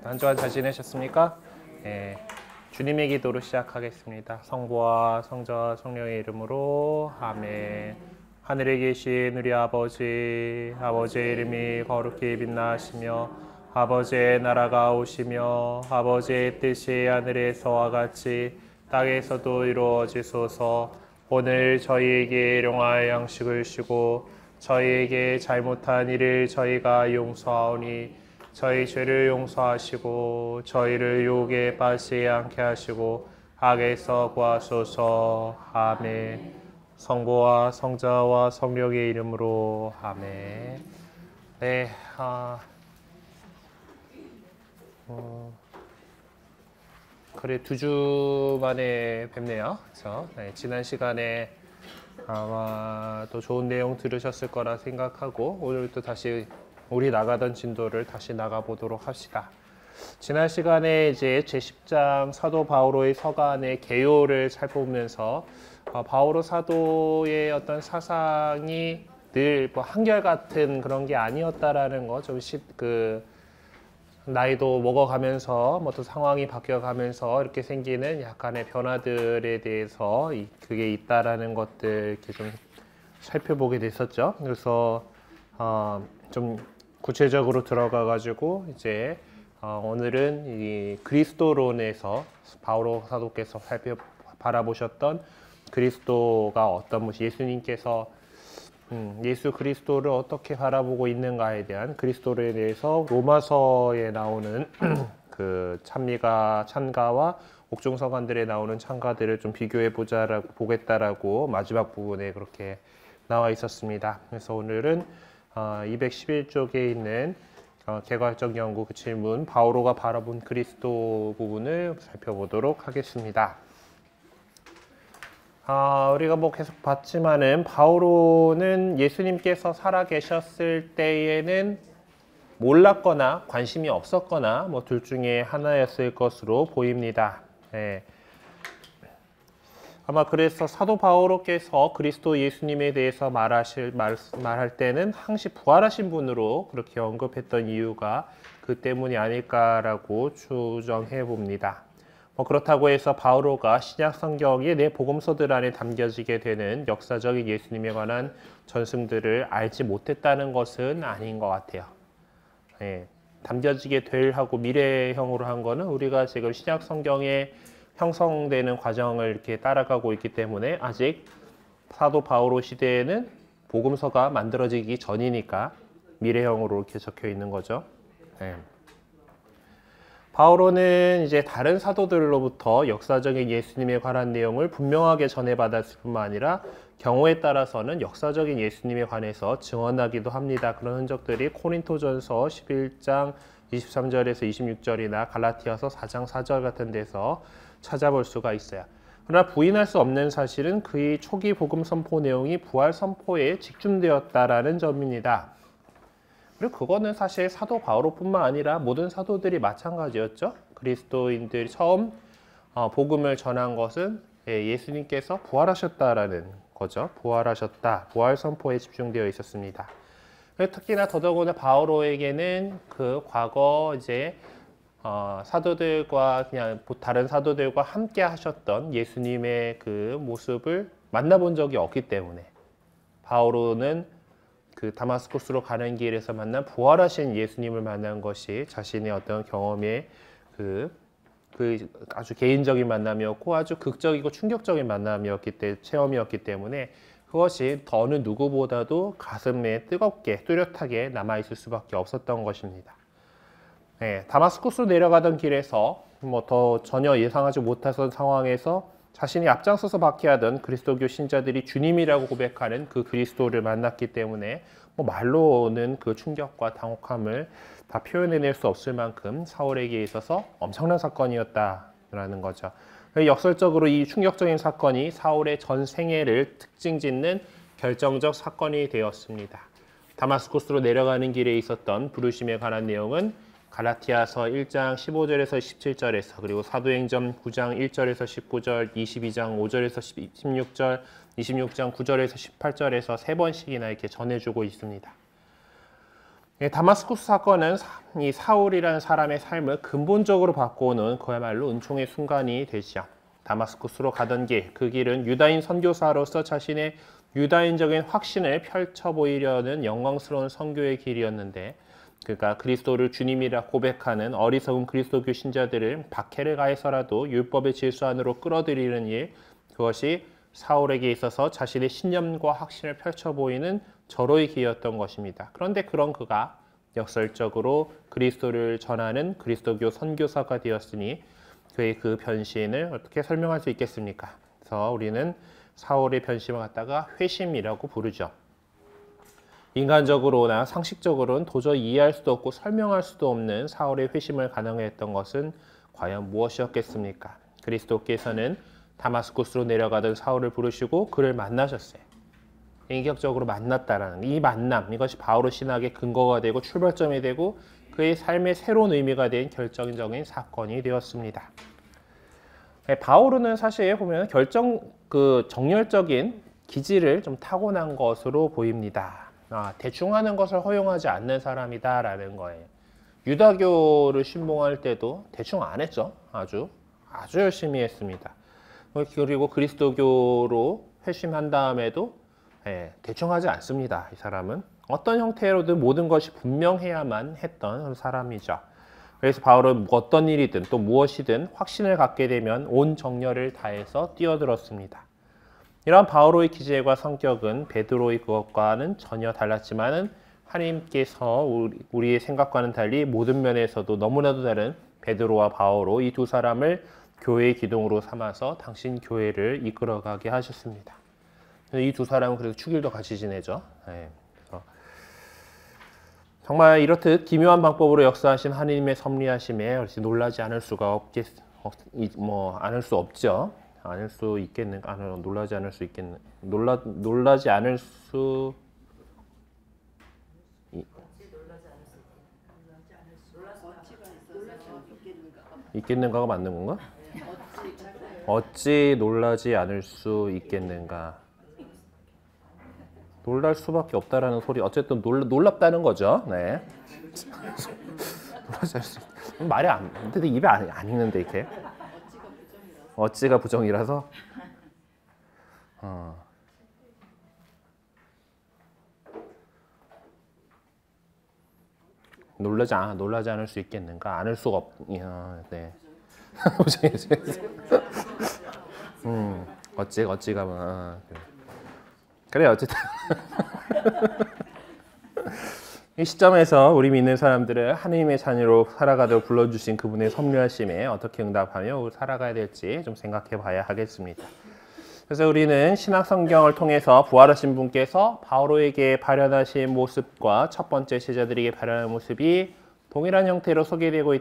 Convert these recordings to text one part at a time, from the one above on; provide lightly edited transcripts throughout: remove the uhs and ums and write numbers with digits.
한 주간 잘 지내셨습니까? 주님의 기도로 시작하겠습니다. 성부와 성자와 성령의 이름으로 아멘. 하늘에 계신 우리 아버지, 아버지의 이름이 거룩히 빛나시며 아버지의 나라가 오시며 아버지의 뜻이 하늘에서와 같이 땅에서도 이루어지소서. 오늘 저희에게 일용할 양식을 주시고 저희에게 잘못한 일을 저희가 용서하오니 저희 죄를 용서하시고 저희를 유혹에 빠지지 않게 하시고 악에서 구하소서. 아멘. 성부와 성자와 성령의 이름으로 아멘. 네, 그래 2주 만에 뵙네요. 그래서 지난 시간에 아마 또 좋은 내용 들으셨을 거라 생각하고 오늘 또 다시 우리 나가던 진도를 다시 나가보도록 합시다. 지난 시간에 이제 제10장 사도 바오로의 서간의 개요를 살펴보면서 바오로 사도의 어떤 사상이 늘 뭐 한결같은 그런 게 아니었다라는 거, 좀 나이도 먹어가면서 뭐 또 상황이 바뀌어가면서 이렇게 생기는 약간의 변화들에 대해서 그게 있다라는 것들 이렇게 좀 살펴보게 됐었죠. 그래서 좀 구체적으로 들어가 가지고 이제 오늘은 이 그리스도론에서 바오로 사도께서 바라보셨던 그리스도가 어떤 것이 예수님께서 예수 그리스도를 어떻게 바라보고 있는가에 대한 그리스도에 대해서 로마서에 나오는 그 찬가와 옥중서관들에 나오는 찬가들을 좀 비교해 보겠다라고 마지막 부분에 그렇게 나와 있었습니다. 그래서 오늘은 211쪽에 있는 개괄적 연구 그 질문 바오로가 바라본 그리스도 부분을 살펴보도록 하겠습니다. 우리가 뭐 계속 봤지만은 바오로는 예수님께서 살아 계셨을 때에는 몰랐거나 관심이 없었거나 뭐 둘 중에 하나였을 것으로 보입니다. 아마 그래서 사도 바오로께서 그리스도 예수님에 대해서 말할 때는 항시 부활하신 분으로 그렇게 언급했던 이유가 그 때문이 아닐까라고 추정해 봅니다. 그렇다고 해서 바오로가 신약 성경의 내 복음서들 안에 담겨지게 되는 역사적인 예수님에 관한 전승들을 알지 못했다는 것은 아닌 것 같아요. 담겨지게 될 하고 미래형으로 한 거는 우리가 지금 신약 성경에 형성되는 과정을 이렇게 따라가고 있기 때문에 아직 사도 바오로 시대에는 복음서가 만들어지기 전이니까 미래형으로 이렇게 적혀 있는 거죠. 바오로는 이제 다른 사도들로부터 역사적인 예수님에 관한 내용을 분명하게 전해받았을 뿐만 아니라 경우에 따라서는 역사적인 예수님에 관해서 증언하기도 합니다. 그런 흔적들이 코린토전서 11장 23절에서 26절이나 갈라티아서 4장 4절 같은 데서 찾아볼 수가 있어요. 그러나 부인할 수 없는 사실은 그의 초기 복음 선포 내용이 부활 선포에 집중되었다라는 점입니다. 그리고 그거는 사실 사도 바오로뿐만 아니라 모든 사도들이 마찬가지였죠. 그리스도인들이 처음 복음을 전한 것은 예수님께서 부활하셨다라는 거죠. 부활하셨다. 부활 선포에 집중되어 있었습니다. 특히나 더더구나 바오로에게는 그 과거 이제 사도들과 그냥 다른 사도들과 함께 하셨던 예수님의 그 모습을 만나본 적이 없기 때문에 바오로는 그 다마스쿠스로 가는 길에서 만난 부활하신 예수님을 만난 것이 자신의 어떤 경험의 그 아주 개인적인 만남이었고 아주 극적이고 충격적인 체험이었기 때문에 그것이 어느 누구보다도 가슴에 뜨겁게 뚜렷하게 남아있을 수밖에 없었던 것입니다. 다마스쿠스로 내려가던 길에서 뭐 더 전혀 예상하지 못했던 상황에서 자신이 앞장서서 박해하던 그리스도교 신자들이 주님이라고 고백하는 그 그리스도를 만났기 때문에 뭐 말로는 그 충격과 당혹함을 다 표현해낼 수 없을 만큼 사울에게 있어서 엄청난 사건이었다라는 거죠. 역설적으로 이 충격적인 사건이 사울의 전 생애를 특징짓는 결정적 사건이 되었습니다. 다마스쿠스로 내려가는 길에 있었던 부르심에 관한 내용은 갈라티아서 1장 15절에서 17절에서 그리고 사도행전 9장 1절에서 19절, 22장 5절에서 16절, 26장 9절에서 18절에서 3번씩이나 이렇게 전해주고 있습니다. 다마스쿠스 사건은 이 사울이라는 사람의 삶을 근본적으로 바꿔오는 그야말로 은총의 순간이 되죠. 다마스쿠스로 가던 길, 그 길은 유다인 선교사로서 자신의 유다인적인 확신을 펼쳐 보이려는 영광스러운 선교의 길이었는데, 그러니까 그리스도를 주님이라 고백하는 어리석은 그리스도교 신자들을 박해를 가해서라도 율법의 질서 안으로 끌어들이는 일, 그것이 사울에게 있어서 자신의 신념과 확신을 펼쳐 보이는 절호의 기회였던 것입니다. 그런데 그런 그가 역설적으로 그리스도를 전하는 그리스도교 선교사가 되었으니 그의 그 변신을 어떻게 설명할 수 있겠습니까? 그래서 우리는 사울의 변심을 갖다가 회심이라고 부르죠. 인간적으로나 상식적으로는 도저히 이해할 수도 없고 설명할 수도 없는 사울의 회심을 가능하게 했던 것은 과연 무엇이었겠습니까? 그리스도께서는 다마스쿠스로 내려가던 사울을 부르시고 그를 만나셨어요. 인격적으로 만났다라는 이 만남, 이것이 바울의 신학의 근거가 되고 출발점이 되고 그의 삶의 새로운 의미가 된 결정적인 사건이 되었습니다. 바울은 사실 보면 정열적인 기질을 좀 타고난 것으로 보입니다. 대충 하는 것을 허용하지 않는 사람이다라는 거예요. 유다교를 신봉할 때도 대충 안 했죠. 아주 열심히 했습니다. 그리고 그리스도교로 회심한 다음에도 대충 하지 않습니다. 이 사람은 어떤 형태로든 모든 것이 분명해야만 했던 사람이죠. 그래서 바울은 어떤 일이든 또 무엇이든 확신을 갖게 되면 온 정열을 다해서 뛰어들었습니다. 이러한 바울의 기질과 성격은 베드로의 그것과는 전혀 달랐지만은 하나님께서 우리의 생각과는 달리 모든 면에서도 너무나도 다른 베드로와 바오로 이 두 사람을 교회의 기둥으로 삼아서 당신 교회를 이끌어가게 하셨습니다. 이 두 사람은 그래도 축일도 같이 지내죠. 정말 이렇듯 기묘한 방법으로 역사하신 하나님의 섭리하심에 놀라지 않을 수가 않을 수 없죠. 않을 수 있겠는가? 놀라지 않을 수 있겠는. 놀라지 않을 수 있겠는가가 맞는 건가? 어찌 놀라지 않을 수 있겠는가? 놀랄 수밖에 없다라는 소리. 어쨌든 놀랍다는 거죠. 네. 놀라지 않을 수 말이 근데 입에 안 익는데 이렇게. 어찌가 부정이라서. 놀라지 않을 수 있겠는가? 않을 수가 네. 어찌가 그래 어쨌든 이 시점에서 우리 믿는 사람들을 하나님의 자녀로 살아가도록 불러주신 그분의 섭리하심에 어떻게 응답하며 살아가야 될지 좀 생각해 봐야 하겠습니다. 그래서 우리는 신약 성경을 통해서 부활하신 분께서 바오로에게 발현하신 모습과 첫 번째 제자들에게 발현한 모습이 동일한 형태로 소개되고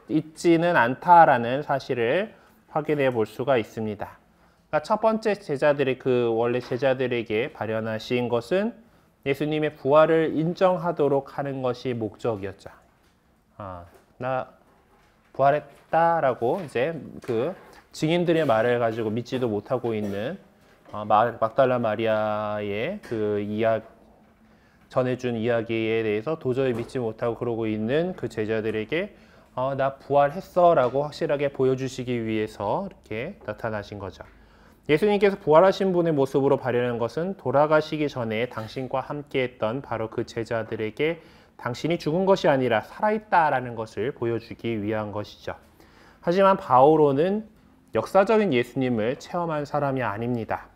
있지는 않다라는 사실을 확인해 볼 수가 있습니다. 그러니까 첫 번째 제자들의 원래 제자들에게 발현하신 것은 예수님의 부활을 인정하도록 하는 것이 목적이었죠. 나 부활했다라고 이제 증인들의 말을 가지고 믿지도 못하고 있는 막달라 마리아의 전해준 이야기에 대해서 도저히 믿지 못하고 그러고 있는 그 제자들에게 나 부활했어라고 확실하게 보여주시기 위해서 이렇게 나타나신 거죠. 예수님께서 부활하신 분의 모습으로 발현한 것은 돌아가시기 전에 당신과 함께했던 바로 그 제자들에게 당신이 죽은 것이 아니라 살아있다라는 것을 보여주기 위한 것이죠. 하지만 바오로는 역사적인 예수님을 체험한 사람이 아닙니다.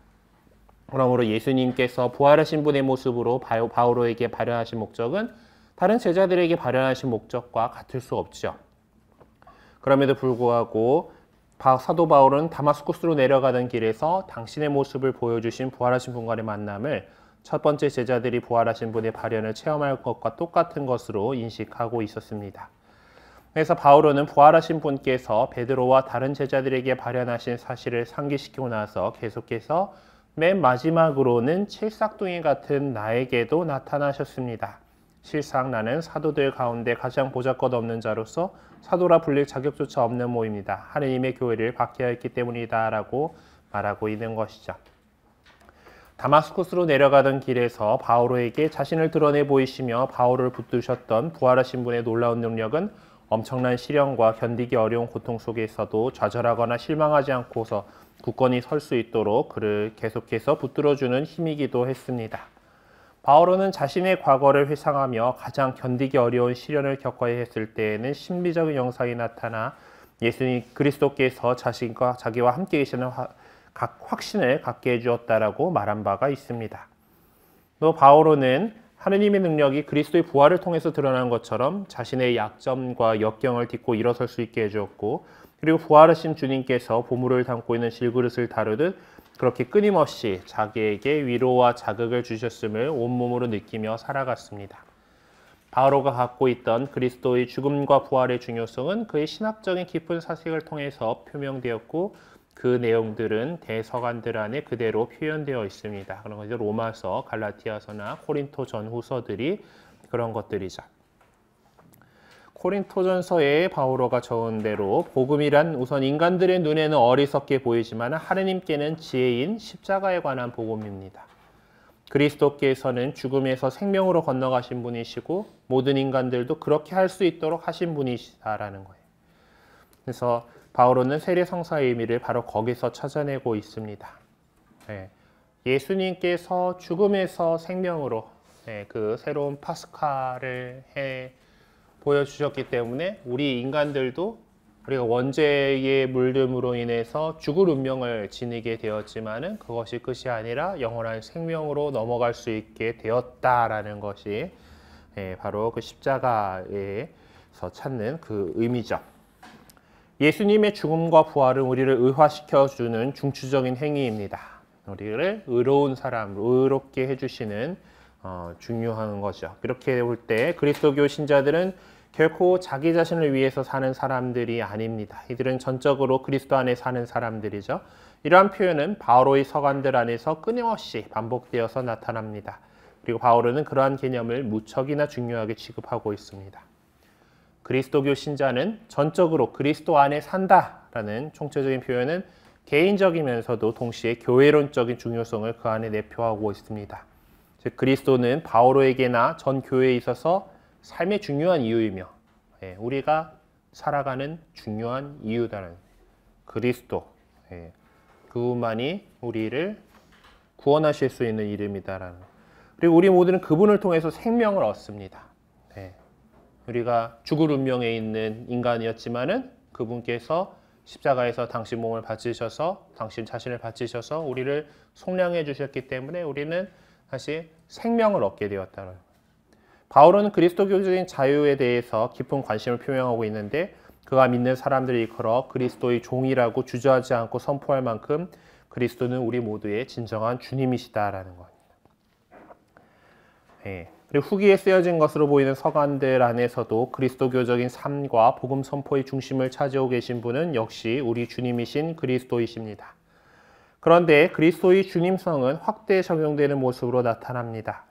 그러므로 예수님께서 부활하신 분의 모습으로 바오로에게 발현하신 목적은 다른 제자들에게 발현하신 목적과 같을 수 없죠. 그럼에도 불구하고 사도 바울은 다마스쿠스로 내려가던 길에서 당신의 모습을 보여주신 부활하신 분과의 만남을 첫 번째 제자들이 부활하신 분의 발현을 체험할 것과 똑같은 것으로 인식하고 있었습니다. 그래서 바울은 부활하신 분께서 베드로와 다른 제자들에게 발현하신 사실을 상기시키고 나서 계속해서 맨 마지막으로는 칠삭둥이 같은 나에게도 나타나셨습니다. 실상 나는 사도들 가운데 가장 보잘것없는 자로서 사도라 불릴 자격조차 없는 모입니다. 하느님의 교회를 박해하였기 때문이다 라고 말하고 있는 것이죠. 다마스쿠스로 내려가던 길에서 바오로에게 자신을 드러내 보이시며 바오로를 붙드셨던 부활하신 분의 놀라운 능력은 엄청난 시련과 견디기 어려운 고통 속에서도 좌절하거나 실망하지 않고서 굳건히 설 수 있도록 그를 계속해서 붙들어주는 힘이기도 했습니다. 바오로는 자신의 과거를 회상하며 가장 견디기 어려운 시련을 겪어야 했을 때에는 신비적인 영상이 나타나 예수님 그리스도께서 자기와 함께 계시는 확신을 갖게 해주었다라고 말한 바가 있습니다. 또 바오로는 하느님의 능력이 그리스도의 부활을 통해서 드러난 것처럼 자신의 약점과 역경을 딛고 일어설 수 있게 해주었고, 그리고 부활하신 주님께서 보물을 담고 있는 질그릇을 다루듯 그렇게 끊임없이 자기에게 위로와 자극을 주셨음을 온몸으로 느끼며 살아갔습니다. 바오로가 갖고 있던 그리스도의 죽음과 부활의 중요성은 그의 신학적인 깊은 사색을 통해서 표명되었고, 그 내용들은 대서간들 안에 그대로 표현되어 있습니다. 그런 것이 로마서, 갈라티아서나 코린토 전후서들이 그런 것들이죠. 코린토전서에 바오로가 적은 대로 복음이란 우선 인간들의 눈에는 어리석게 보이지만 하느님께는 지혜인 십자가에 관한 복음입니다. 그리스도께서는 죽음에서 생명으로 건너가신 분이시고 모든 인간들도 그렇게 할 수 있도록 하신 분이시다라는 거예요. 그래서 바오로는 세례성사의 의미를 바로 거기서 찾아내고 있습니다. 예수님께서 죽음에서 생명으로 그 새로운 파스카를 보여주셨기 때문에 우리 인간들도 우리가 원죄의 물듦으로 인해서 죽을 운명을 지니게 되었지만은 그것이 끝이 아니라 영원한 생명으로 넘어갈 수 있게 되었다라는 것이 바로 그 십자가에서 찾는 그 의미죠. 예수님의 죽음과 부활은 우리를 의화시켜주는 중추적인 행위입니다. 우리를 의로운 사람으로 의롭게 해주시는 중요한 거죠. 이렇게 볼 때 그리스도교 신자들은 결코 자기 자신을 위해서 사는 사람들이 아닙니다. 이들은 전적으로 그리스도 안에 사는 사람들이죠. 이러한 표현은 바오로의 서간들 안에서 끊임없이 반복되어서 나타납니다. 그리고 바오로는 그러한 개념을 무척이나 중요하게 취급하고 있습니다. 그리스도교 신자는 전적으로 그리스도 안에 산다라는 총체적인 표현은 개인적이면서도 동시에 교회론적인 중요성을 그 안에 내포하고 있습니다. 즉 그리스도는 바오로에게나 전 교회에 있어서 삶의 중요한 이유이며 우리가 살아가는 중요한 이유다는 그리스도, 그분만이 우리를 구원하실 수 있는 이름이다라는. 그리고 우리 모두는 그분을 통해서 생명을 얻습니다. 우리가 죽을 운명에 있는 인간이었지만은 그분께서 십자가에서 당신 몸을 바치셔서 당신 자신을 바치셔서 우리를 속량해 주셨기 때문에 우리는 다시 생명을 얻게 되었다는 거예요. 바울은 그리스도교적인 자유에 대해서 깊은 관심을 표명하고 있는데 그가 믿는 사람들이 일컬어 그리스도의 종이라고 주저하지 않고 선포할 만큼 그리스도는 우리 모두의 진정한 주님이시다라는 겁니다. 그리고 후기에 쓰여진 것으로 보이는 서간들 안에서도 그리스도교적인 삶과 복음 선포의 중심을 차지하고 계신 분은 역시 우리 주님이신 그리스도이십니다. 그런데 그리스도의 주님성은 확대 적용되는 모습으로 나타납니다.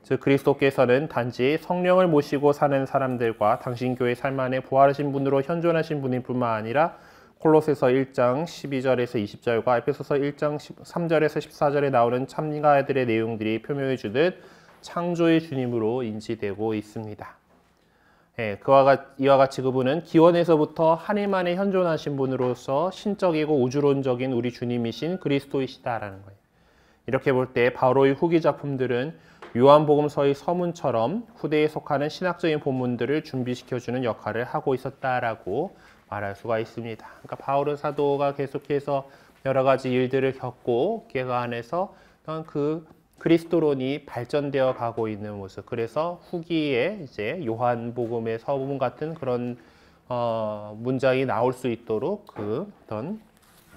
즉 그리스도께서는 단지 성령을 모시고 사는 사람들과 당신 교회 삶 안에 부활하신 분으로 현존하신 분일 뿐만 아니라 콜로새서 1장 12절에서 20절과 에베소서 1장 3절에서 14절에 나오는 참가들의 내용들이 표명해 주듯 창조의 주님으로 인지되고 있습니다. 이와 같이 그분은 기원에서부터 하나님 안에 현존하신 분으로서 신적이고 우주론적인 우리 주님이신 그리스도이시다라는 거예요. 이렇게 볼 때 바오로의 후기 작품들은 요한복음서의 서문처럼 후대에 속하는 신학적인 본문들을 준비시켜주는 역할을 하고 있었다라고 말할 수가 있습니다. 그러니까 바오로 사도가 계속해서 여러 가지 일들을 겪고 그 안에서 그 그리스도론이 발전되어 가고 있는 모습. 그래서 후기에 이제 요한복음의 서문 같은 그런 문장이 나올 수 있도록 그 어떤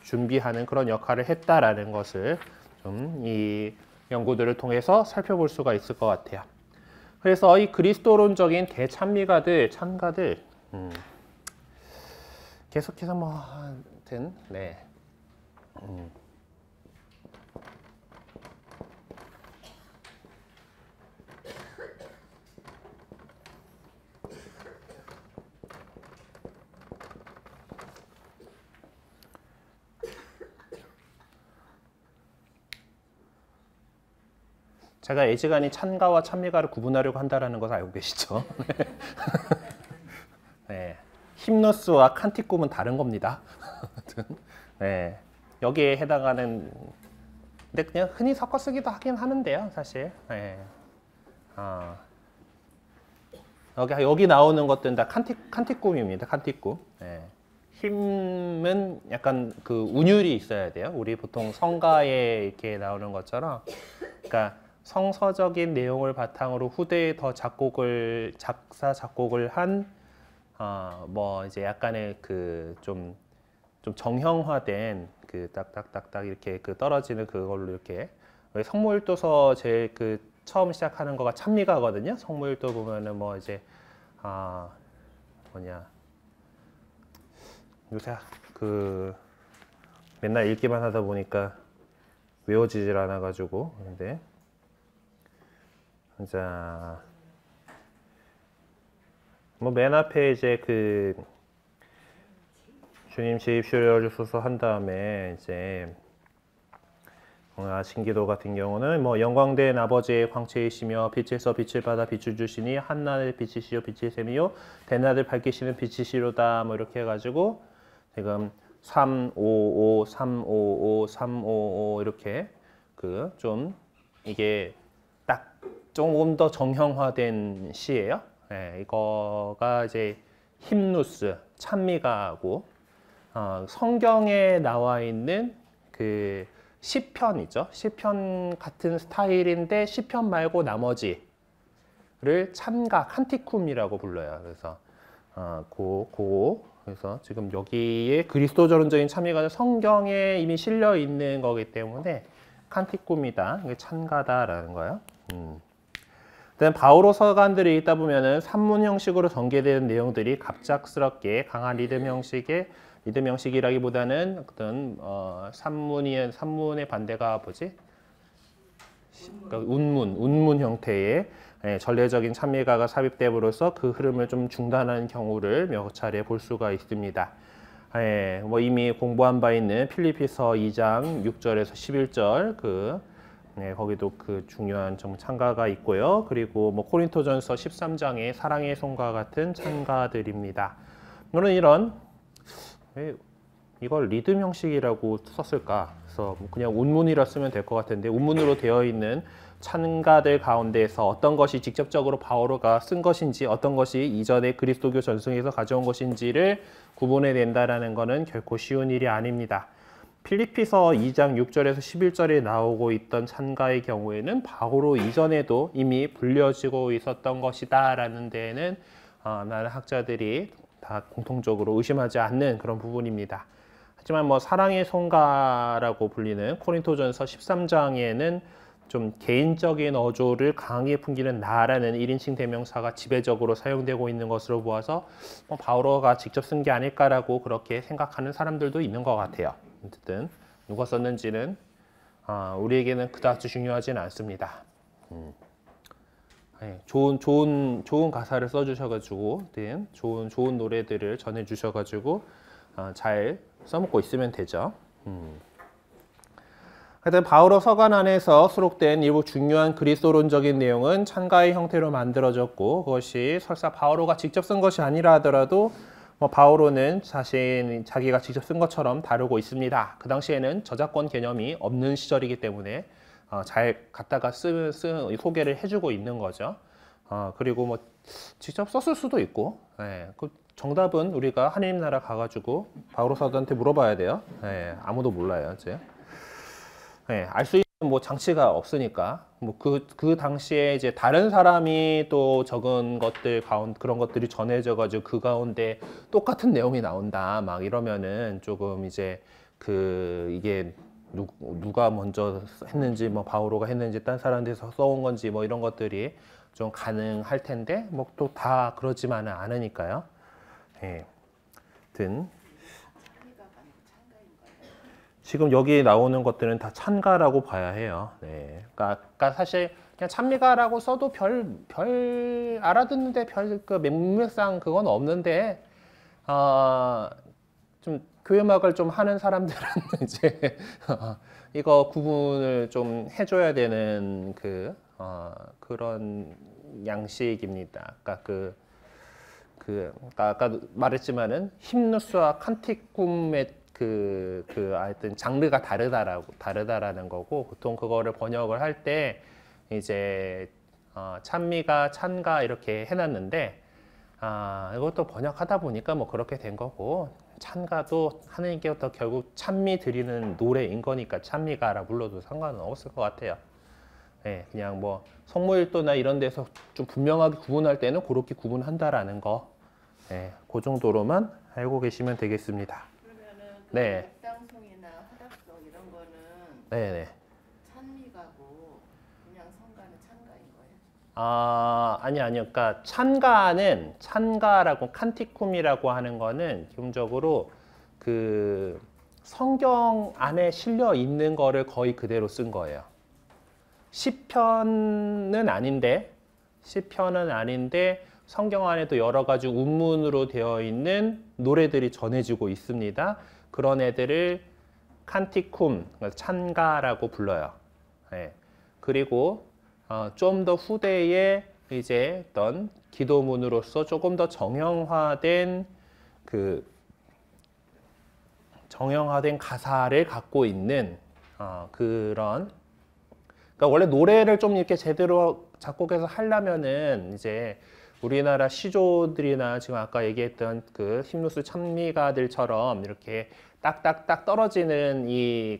준비하는 그런 역할을 했다라는 것을 좀 이 연구들을 통해서 살펴볼 수가 있을 것 같아요. 그래서 이 그리스도론적인 대찬미가들, 찬가들 계속해서 뭐 하여튼 제가 애지간히 찬가와 찬미가를 구분하려고 한다라는 것을 알고 계시죠? 네. 힘누스와 칸티쿰은 다른 겁니다. 네. 여기에 해당하는, 근데 그냥 흔히 섞어 쓰기도 하긴 하는데요, 사실. 네. 여기 나오는 것들은 다 칸티쿰입니다. 칸티쿰. 네. 힘은 약간 그 운율이 있어야 돼요. 우리 보통 성가에 이렇게 나오는 것처럼, 그러니까 성서적인 내용을 바탕으로 후대에 더 작사 작곡을 한 뭐 이제 약간의 그 좀 정형화된 그 딱딱딱딱 이렇게 그 떨어지는 그걸로 이렇게 성모일도서 제일 그 처음 시작하는 거가 찬미가거든요. 성모일도 보면은 뭐 이제 뭐냐 요새 그 맨날 읽기만 하다 보니까 외워지질 않아 가지고 근데 자 뭐 맨 앞에 이제 그 주님 제입시려 주소서 한 다음에 이제 신기도 같은 경우는 뭐 영광된 아버지의 광채이시며 빛에서 빛을 받아 빛을 주시니 한낮의 빛이시요 빛의 셈이요 대낮을 밝히시는 빛이시로다 뭐 이렇게 해가지고 지금 355 355 355 이렇게 그 좀 이게 딱 조금 더 정형화된 시예요. 네, 이거가 이제 힘누스 찬미가고 성경에 나와 있는 그 시편이죠. 시편 같은 스타일인데 시편 말고 나머지를 찬가 칸티쿰이라고 불러요. 그래서 그래서 지금 여기에 그리스도전적인 찬미가는 성경에 이미 실려 있는 거기 때문에 칸티쿰이다, 이게 찬가다라는 거예요. 그다음 바오로 서간들을 읽다 보면은 산문 형식으로 전개되는 내용들이 갑작스럽게 강한 리듬 형식이라기보다는 어떤 산문의 반대가 뭐지? 그러니까 운문 형태의 전례적인 찬미가가 삽입됨으로써 그 흐름을 좀 중단하는 경우를 몇 차례 볼 수가 있습니다. 뭐 이미 공부한 바 있는 필리피서 2장 6절에서 11절 거기도 그 중요한 좀 찬가가 있고요. 그리고 뭐 코린토전서 13장의 사랑의 손과 같은 찬가들입니다. 물론 왜 이걸 리듬 형식이라고 썼을까? 그래서 그냥 운문이라 쓰면 될 것 같은데 운문으로 되어 있는 찬가들 가운데에서 어떤 것이 직접적으로 바오로가 쓴 것인지 어떤 것이 이전에 그리스도교 전승에서 가져온 것인지를 구분해야 된다는 것은 결코 쉬운 일이 아닙니다. 필리피서 2장 6절에서 11절에 나오고 있던 찬가의 경우에는 바오로 이전에도 이미 불려지고 있었던 것이다 라는 데에는 많은 학자들이 다 공통적으로 의심하지 않는 그런 부분입니다. 하지만 뭐 사랑의 송가라고 불리는 코린토전서 13장에는 좀 개인적인 어조를 강하게 풍기는 나라는 1인칭 대명사가 지배적으로 사용되고 있는 것으로 보아서 바오로가 직접 쓴 게 아닐까라고 그렇게 생각하는 사람들도 있는 것 같아요. 어쨌든 누가 썼는지는 우리에게는 그다지 중요하지는 않습니다. 좋은 가사를 써주셔가지고 좋은 노래들을 전해주셔가지고 잘 써먹고 있으면 되죠. 하여튼 바오로 서간 안에서 수록된 일부 중요한 그리스도론적인 내용은 찬가의 형태로 만들어졌고 그것이 설사 바오로가 직접 쓴 것이 아니라 하더라도 바오로는 자기가 직접 쓴 것처럼 다루고 있습니다. 그 당시에는 저작권 개념이 없는 시절이기 때문에 잘 갖다가 소개를 해주고 있는 거죠. 그리고 뭐 직접 썼을 수도 있고, 그 정답은 우리가 하느님 나라 가가지고 바오로 사도한테 물어봐야 돼요. 아무도 몰라요, 이제. 알 수 있는 뭐 장치가 없으니까 뭐 그 당시에 이제 다른 사람이 또 적은 것들 그런 것들이 전해져 가지고 그 가운데 똑같은 내용이 나온다 막 이러면은 조금 이제 이게 누가 먼저 했는지 뭐 바오로가 했는지 딴 사람들에서 써온 건지 뭐 이런 것들이 좀 가능할 텐데 뭐 또 다 그러지만은 않으니까요. 지금 여기 나오는 것들은 다 찬가라고 봐야 해요. 그러니까 사실 그냥 찬미가라고 써도 별 알아듣는데 그 문맥상 그건 없는데 좀 교회 음악을 좀 하는 사람들은 이제 이거 구분을 좀 해줘야 되는 그런 양식입니다. 아까 말했지만은 힘누스와 칸티쿰의 하여튼 장르가 다르다라는 거고, 보통 그거를 번역을 할 때 이제 찬미가 찬가 이렇게 해놨는데, 이것도 번역하다 보니까 뭐 그렇게 된 거고, 찬가도 하느님께 더 결국 찬미 드리는 노래인 거니까 찬미가라 불러도 상관은 없을 것 같아요. 네, 그냥 뭐 성모일도나 이런 데서 좀 분명하게 구분할 때는 그렇게 구분한다라는 거, 네, 그 정도로만 알고 계시면 되겠습니다. 그러면은 네. 입당송이나 화답송 이런 거는 네네. 찬미가고 그냥 성가는 찬가인 거예요? 아니요. 그러니까 찬가라고 칸티쿰이라고 하는 거는 기본적으로 그 성경 안에 실려 있는 거를 거의 그대로 쓴 거예요. 시편은 아닌데 성경 안에도 여러 가지 운문으로 되어 있는 노래들이 전해지고 있습니다. 그런 애들을 칸티쿰, 찬가라고 불러요. 네. 그리고 좀 더 후대에 이제 어떤 기도문으로서 조금 더 정형화된 가사를 갖고 있는 그런, 그러니까 원래 노래를 좀 이렇게 제대로 작곡해서 하려면은 이제 우리나라 시조들이나 지금 아까 얘기했던 그 힘누스 찬미가들처럼 이렇게 딱딱딱 떨어지는 이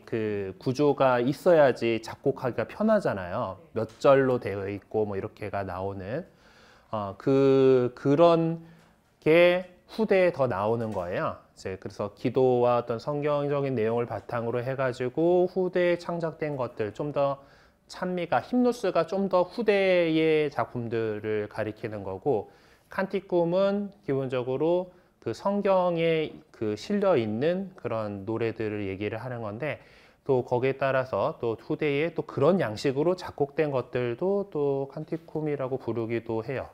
구조가 있어야지 작곡하기가 편하잖아요. 몇 절로 되어 있고 뭐 이렇게가 나오는 그런 게 후대에 더 나오는 거예요. 이제 그래서 기도와 어떤 성경적인 내용을 바탕으로 해가지고 후대에 창작된 것들, 좀 더 찬미가, 힘누스가 좀 더 후대의 작품들을 가리키는 거고, 칸티쿰은 기본적으로 그 성경에 실려 있는 그런 노래들을 얘기를 하는 건데, 또 거기에 따라서 또 후대에 또 그런 양식으로 작곡된 것들도 또 칸티쿰이라고 부르기도 해요.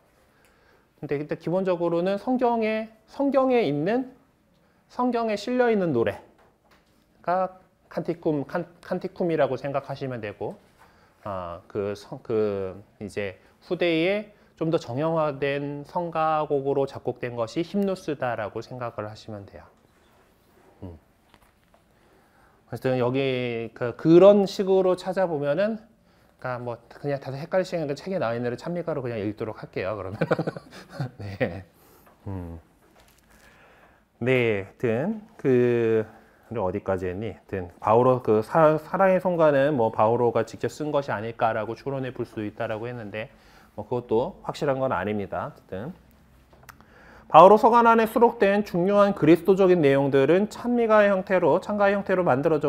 근데 기본적으로는 성경에 실려 있는 노래가 칸티쿰이라고 생각하시면 되고, 이제 후대에 좀 더 정형화된 성가곡으로 작곡된 것이 힘누스다라고 생각을 하시면 돼요. 그래서 여기 그런 식으로 찾아보면은, 그러니까 뭐 그냥 다들 헷갈리시니까 책에 나와 있는 대로 찬미가로 그냥 읽도록 할게요. 그러면 네, 네, 우리 어디까지 했니? 바오로 사랑의 성가는 뭐 바오로가 직접 쓴 것이 아닐까라고 추론해 볼 수 있다라고 했는데, 뭐 그것도 확실한 건 아닙니다. 어쨌든 바오로 서간 안에 수록된 중요한 그리스도적인 내용들은 찬가의 형태로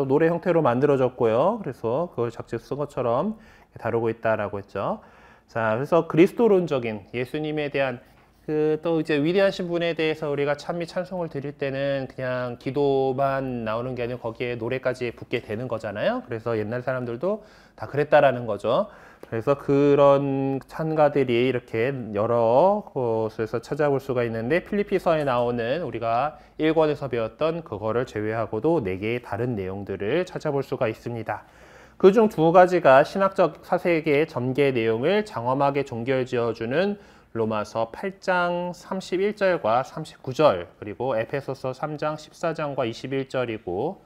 노래 형태로 만들어졌고요. 그래서 그걸 작직 쓴 것처럼 다루고 있다라고 했죠. 자, 그래서 그리스도론적인 예수님에 대한 또 이제 위대하신 분에 대해서 우리가 찬미 찬송을 드릴 때는 그냥 기도만 나오는 게 아니고 거기에 노래까지 붙게 되는 거잖아요. 그래서 옛날 사람들도 다 그랬다라는 거죠. 그래서 그런 찬가들이 이렇게 여러 곳에서 찾아볼 수가 있는데, 필리피서에 나오는 우리가 1권에서 배웠던 그거를 제외하고도 4개의 다른 내용들을 찾아볼 수가 있습니다. 그중 2가지가 신학적 사색의 전개 내용을 장엄하게 종결지어주는 로마서 8장 31절과 39절, 그리고 에페소서 3장 14장과 21절이고,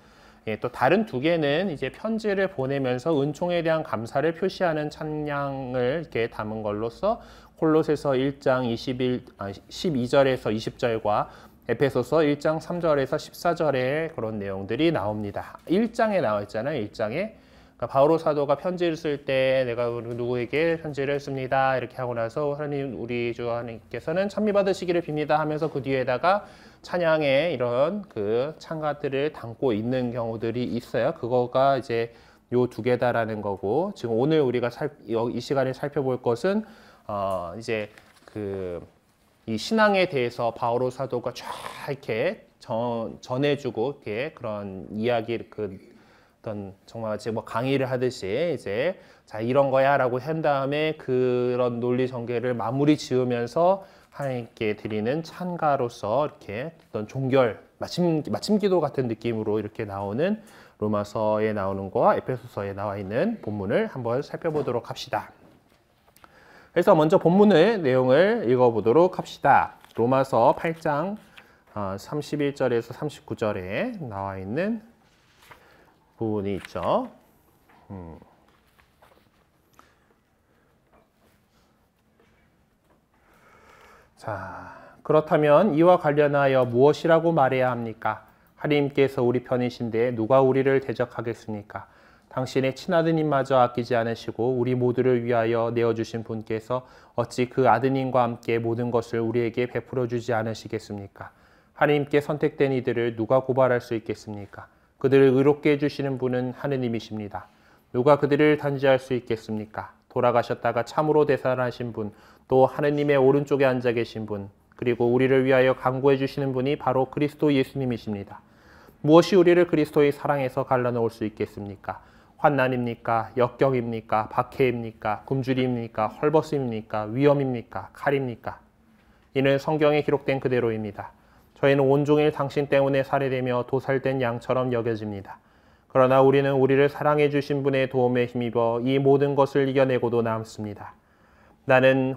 또 다른 2개는 이제 편지를 보내면서 은총에 대한 감사를 표시하는 찬양을 이렇게 담은 걸로서 콜로새서 1장 12절에서 20절과 에페소서 1장 3절에서 14절의 그런 내용들이 나옵니다. 1장에 나와 있잖아요. 1장에. 그러니까 바오로 사도가 편지를 쓸 때 내가 누구에게 편지를 씁니다 이렇게 하고 나서, 하나님 우리 주 하나님께서는 찬미 받으시기를 빕니다 하면서 그 뒤에다가 찬양의 이런 찬가들을 담고 있는 경우들이 있어요. 그거가 이제 요 2개다라는 거고, 지금 오늘 우리가 이 시간에 살펴볼 것은 이제 이 신앙에 대해서 바오로 사도가 쫙 이렇게 전해주고 이렇게 그런 이야기 어떤 정말 뭐 강의를 하듯이 이제 자 이런 거야라고 한 다음에 그런 논리 전개를 마무리 지으면서 하나님께 드리는 찬가로서 이렇게 어떤 종결 마침 기도 같은 느낌으로 이렇게 나오는 로마서에 나오는 거와 에페소서에 나와 있는 본문을 한번 살펴보도록 합시다. 그래서 먼저 본문의 내용을 읽어보도록 합시다. 로마서 8장 31절에서 39절에 나와 있는 부분이 있죠. 자, 그렇다면 이와 관련하여 무엇이라고 말해야 합니까? 하나님께서 우리 편이신데 누가 우리를 대적하겠습니까? 당신의 친아드님마저 아끼지 않으시고 우리 모두를 위하여 내어주신 분께서 어찌 그 아드님과 함께 모든 것을 우리에게 베풀어 주지 않으시겠습니까? 하나님께 선택된 이들을 누가 고발할 수 있겠습니까? 그들을 의롭게 해주시는 분은 하느님이십니다. 누가 그들을 단죄할 수 있겠습니까? 돌아가셨다가 참으로 되살아나신 분, 또 하느님의 오른쪽에 앉아 계신 분, 그리고 우리를 위하여 간구해 주시는 분이 바로 그리스도 예수님이십니다. 무엇이 우리를 그리스도의 사랑에서 갈라놓을 수 있겠습니까? 환난입니까? 역경입니까? 박해입니까? 굶주림입니까? 헐벗음입니까? 위험입니까? 칼입니까? 이는 성경에 기록된 그대로입니다. 저희는 온종일 당신 때문에 살해되며 도살된 양처럼 여겨집니다. 그러나 우리는 우리를 사랑해 주신 분의 도움에 힘입어 이 모든 것을 이겨내고도 남습니다. 나는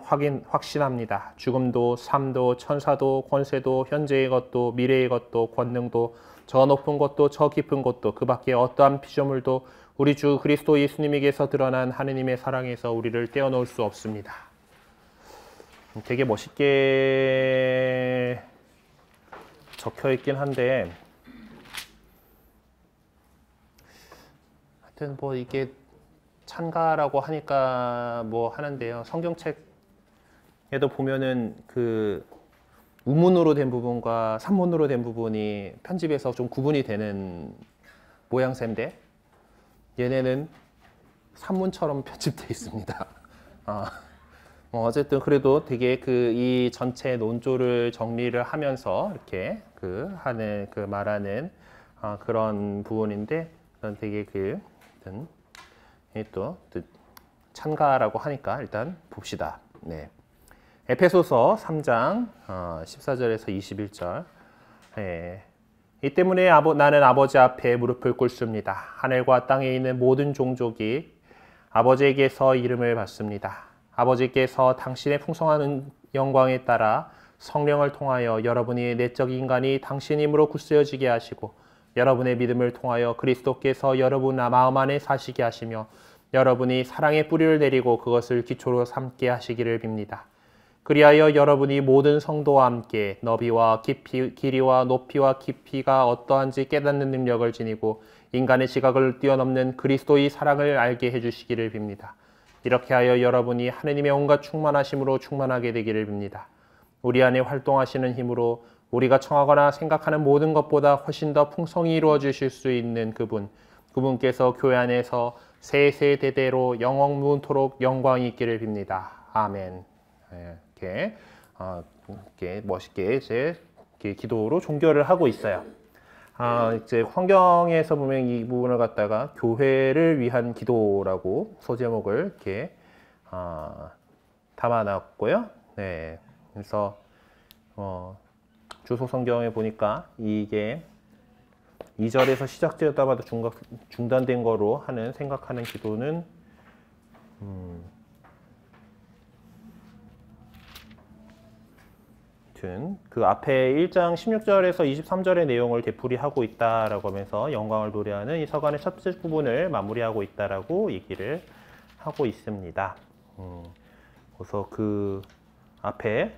확신합니다. 죽음도 삶도 천사도 권세도 현재의 것도 미래의 것도 권능도 저 높은 것도 저 깊은 것도 그 밖에 어떠한 피조물도 우리 주 그리스도 예수님에게서 드러난 하느님의 사랑에서 우리를 떼어놓을 수 없습니다. 되게 멋있게 적혀 있긴 한데 하여튼 뭐 이게 찬가라고 하니까 뭐 하는데요. 성경책에도 보면은 그 우문으로 된 부분과 산문으로 된 부분이 편집에서 좀 구분이 되는 모양새인데 얘네는 산문처럼 편집되어 있습니다. 어쨌든 그래도 되게 그 이 전체 논조를 정리를 하면서 이렇게 그 하는 그 말하는 그런 부분인데 되게 그 또 찬가라고 하니까 일단 봅시다. 네. 에페소서 3장 14절에서 21절. 네. 이 때문에 나는 아버지 앞에 무릎을 꿇습니다. 하늘과 땅에 있는 모든 종족이 아버지에게서 이름을 받습니다. 아버지께서 당신의 풍성한 영광에 따라 성령을 통하여 여러분이 내적 인간이 당신 힘으로 굳세어지게 하시고 여러분의 믿음을 통하여 그리스도께서 여러분 마음 안에 사시게 하시며 여러분이 사랑의 뿌리를 내리고 그것을 기초로 삼게 하시기를 빕니다. 그리하여 여러분이 모든 성도와 함께 너비와 깊이, 길이와 높이와 깊이가 어떠한지 깨닫는 능력을 지니고 인간의 지각을 뛰어넘는 그리스도의 사랑을 알게 해주시기를 빕니다. 이렇게 하여 여러분이 하느님의 온갖 충만하심으로 충만하게 되기를 빕니다. 우리 안에 활동하시는 힘으로 우리가 청하거나 생각하는 모든 것보다 훨씬 더 풍성히 이루어 주실 수 있는 그분께서 교회 안에서 세세대대로 영원무토록 영광이 있기를 빕니다. 아멘. 이렇게 멋있게 이제 기도로 종결을 하고 있어요. 이제 환경에서 보면 이 부분을 갖다가 교회를 위한 기도라고 소제목을 이렇게 담아놨고요. 네, 그래서 주소 성경에 보니까 이게 2절에서 시작되었다마다 중단된 거로 생각하는 기도는 그 앞에 1장 16절에서 23절의 내용을 되풀이하고 있다라고 하면서 영광을 노래하는 이 서간의 첫째 부분을 마무리하고 있다라고 얘기를 하고 있습니다. 그래서 그 앞에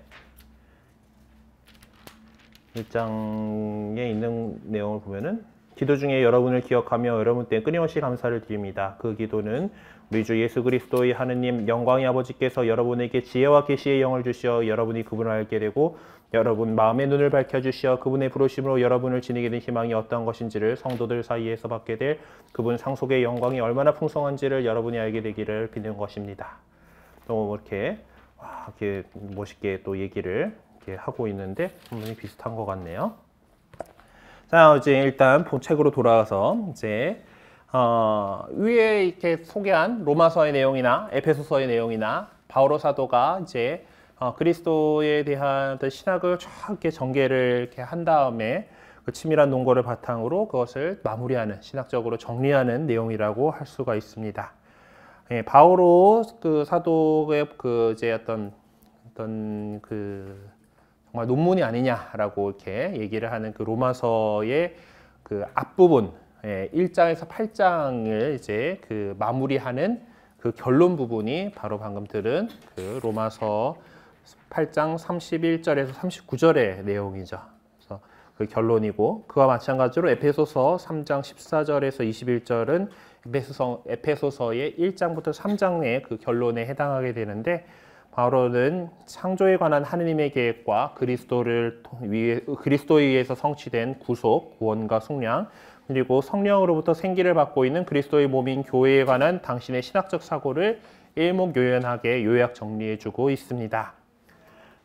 1장에 있는 내용을 보면은 기도 중에 여러분을 기억하며 여러분 때 끊임없이 감사를 드립니다. 그 기도는 우리 주 예수 그리스도의 하느님 영광의 아버지께서 여러분에게 지혜와 계시의 영을 주시어 여러분이 그분을 알게 되고 여러분 마음의 눈을 밝혀주시어 그분의 부르심으로 여러분을 지니게 된 희망이 어떤 것인지를 성도들 사이에서 받게 될 그분 상속의 영광이 얼마나 풍성한지를 여러분이 알게 되기를 비는 것입니다. 또 이렇게 멋있게 또 얘기를 이렇게 하고 있는데 분명히 비슷한 것 같네요. 자, 이제 일단 본책으로 돌아와서 이제 위에 이렇게 소개한 로마서의 내용이나 에페소서의 내용이나 바오로 사도가 이제 그리스도에 대한 신학을 쫙 이렇게 전개를 이렇게 한 다음에 그 치밀한 논거를 바탕으로 그것을 마무리하는 신학적으로 정리하는 내용이라고 할 수가 있습니다. 예, 바오로 그 사도의 그 이제 어떤 그 정말 논문이 아니냐라고 이렇게 얘기를 하는 그 로마서의 그 앞부분, 1장에서 8장을 이제 그 마무리하는 그 결론 부분이 바로 방금 들은 그 로마서 8장 31절에서 39절의 내용이죠. 그래서 그 결론이고, 그와 마찬가지로 에페소서 3장 14절에서 21절은 에페소서의 1장부터 3장의 그 결론에 해당하게 되는데, 바로는 창조에 관한 하느님의 계획과 그리스도에 의해서 성취된 구속, 구원과 속량, 그리고 성령으로부터 생기를 받고 있는 그리스도의 몸인 교회에 관한 당신의 신학적 사고를 일목요연하게 요약 정리해주고 있습니다.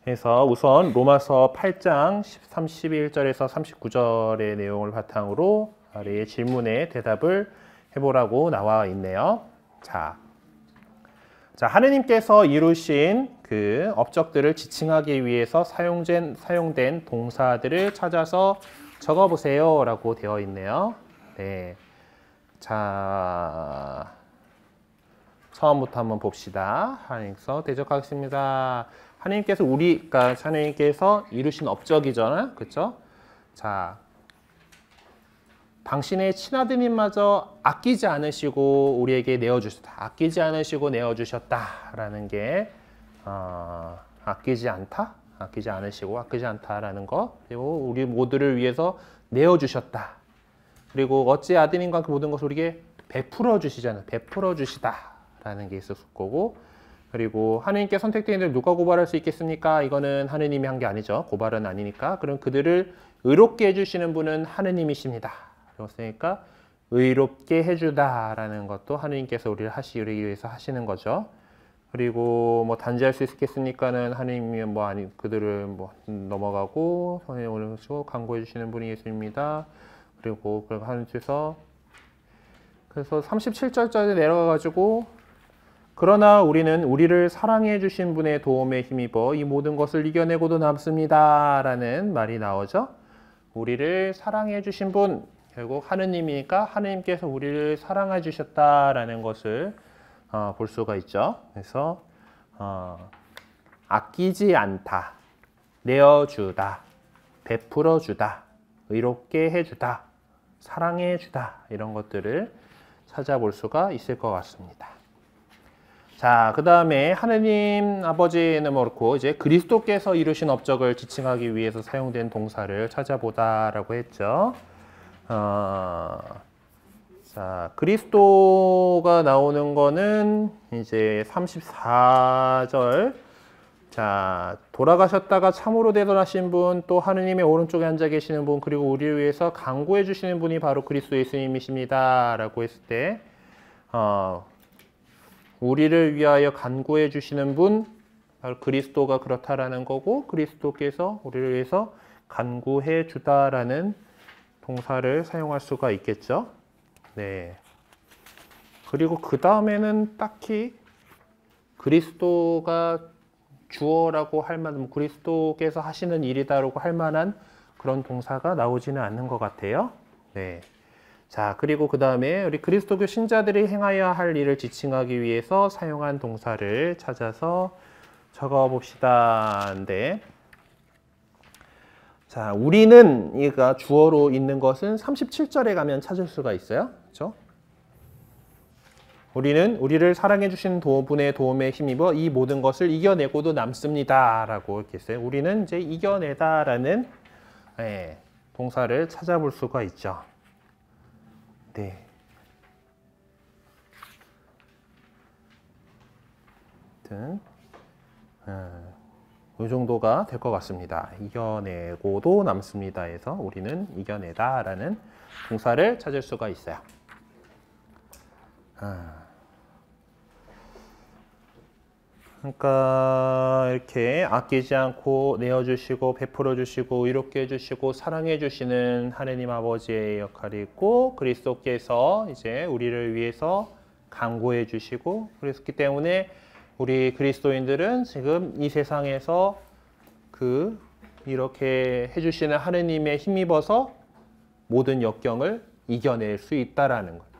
그래서 우선 로마서 8장 31절에서 39절의 내용을 바탕으로 아래의 질문에 대답을 해보라고 나와 있네요. 자, 하느님께서 이루신 그 업적들을 지칭하기 위해서 사용된 동사들을 찾아서 적어보세요 라고 되어 있네요. 네. 자, 처음부터 한번 봅시다. 하나님께서 대적하겠습니다. 하나님께서 이루신 업적이잖아요. 그렇죠? 자, 당신의 친아드님마저 아끼지 않으시고 우리에게 내어주셨다. 아끼지 않으시고 내어주셨다라는 게 아끼지 않다, 아끼지 않으시고 아끼지 않다라는 거, 그리고 우리 모두를 위해서 내어주셨다. 그리고 어찌 아드님과 그 모든 것을 우리에게 베풀어 주시잖아요. 베풀어 주시다라는 게 있었을 거고, 그리고 하느님께 선택된 이들 누가 고발할 수 있겠습니까? 이거는 하느님이 한 게 아니죠. 고발은 아니니까. 그럼 그들을 의롭게 해주시는 분은 하느님이십니다. 그렇으니까 의롭게 해주다라는 것도 하느님께서 우리를 우리 위해서 하시는 거죠. 그리고 뭐 단지할 수 있겠습니까는 하느님이 뭐 아니 그들을 뭐 넘어가고 선에 오르시고 강구해 주시는 분이 예수입니다. 그리고 하느님께서 그래서 37절까지 내려가 가지고 그러나 우리는 우리를 사랑해 주신 분의 도움에 힘입어 이 모든 것을 이겨내고도 남습니다라는 말이 나오죠. 우리를 사랑해 주신 분, 결국 하느님이니까 하느님께서 우리를 사랑해 주셨다라는 것을 볼 수가 있죠. 그래서 아끼지 않다, 내어주다, 베풀어주다, 의롭게 해주다, 사랑해주다, 이런 것들을 찾아볼 수가 있을 것 같습니다. 자, 그 다음에 하느님 아버지는 그렇고 이제 그리스도께서 이루신 업적을 지칭하기 위해서 사용된 동사를 찾아보다라고 했죠. 자, 그리스도가 나오는 거는 이제 34절. 자, 돌아가셨다가 참으로 되돌아신 분, 또 하느님의 오른쪽에 앉아 계시는 분, 그리고 우리를 위해서 간구해 주시는 분이 바로 그리스도 예수님이십니다. 라고 했을 때, 우리를 위하여 간구해 주시는 분, 바로 그리스도가 그렇다라는 거고, 그리스도께서 우리를 위해서 간구해 주다라는 동사를 사용할 수가 있겠죠. 네. 그리고 그 다음에는 딱히 그리스도가 주어라고 할 만한, 그리스도께서 하시는 일이다라고 할 만한 그런 동사가 나오지는 않는 것 같아요. 네. 자, 그리고 그 다음에 우리 그리스도교 신자들이 행하여야 할 일을 지칭하기 위해서 사용한 동사를 찾아서 적어 봅시다. 네. 자, 우리는 이가 주어로 있는 것은 37절에 가면 찾을 수가 있어요. 그렇죠? 우리는 우리를 사랑해 주신 분의 도움에 힘입어 이 모든 것을 이겨내고도 남습니다. 라고 이렇게 했어요. 우리는 이제 이겨내다라는 동사를 찾아볼 수가 있죠. 네. 아무튼 이 정도가 될 것 같습니다. 이겨내고도 남습니다. 해서 우리는 이겨내다라는 동사를 찾을 수가 있어요. 그러니까 이렇게 아끼지 않고 내어주시고 베풀어주시고 의롭게 해주시고 사랑해주시는 하느님 아버지의 역할이 있고, 그리스도께서 이제 우리를 위해서 간구해 주시고, 그랬기 때문에 우리 그리스도인들은 지금 이 세상에서 이렇게 해주시는 하느님의 힘입어서 모든 역경을 이겨낼 수 있다라는 거예요.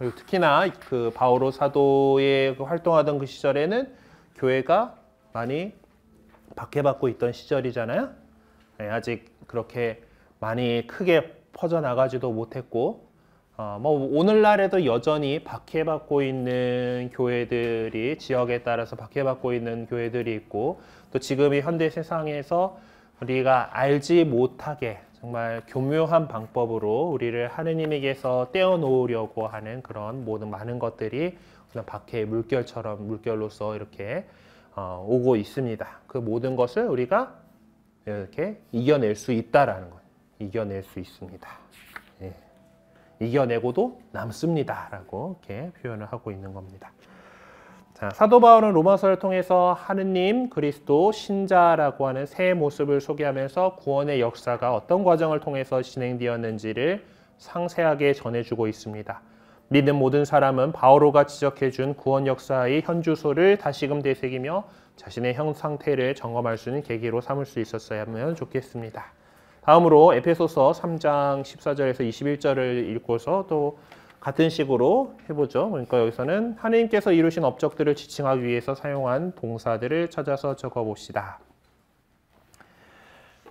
그리고 특히나 그 바오로 사도의 활동하던 그 시절에는 교회가 많이 박해받고 있던 시절이잖아요. 네, 아직 그렇게 많이 크게 퍼져나가지도 못했고, 뭐 오늘날에도 여전히 박해받고 있는 교회들이 지역에 따라서 박해받고 있는 교회들이 있고, 또 지금 이 현대 세상에서 우리가 알지 못하게 정말 교묘한 방법으로 우리를 하느님에게서 떼어놓으려고 하는 그런 모든 많은 것들이 그냥 박해의 물결로서 이렇게 오고 있습니다. 그 모든 것을 우리가 이렇게 이겨낼 수 있다라는 것, 이겨낼 수 있습니다. 예. 이겨내고도 남습니다라고 이렇게 표현을 하고 있는 겁니다. 자, 사도 바울은 로마서를 통해서 하느님, 그리스도, 신자라고 하는 새 모습을 소개하면서 구원의 역사가 어떤 과정을 통해서 진행되었는지를 상세하게 전해주고 있습니다. 믿는 모든 사람은 바오로가 지적해준 구원 역사의 현주소를 다시금 되새기며 자신의 형 상태를 점검할 수 있는 계기로 삼을 수 있었으면 좋겠습니다. 다음으로 에페소서 3장 14절에서 21절을 읽고서 또 같은 식으로 해보죠. 그러니까 여기서는 하나님께서 이루신 업적들을 지칭하기 위해서 사용한 동사들을 찾아서 적어봅시다.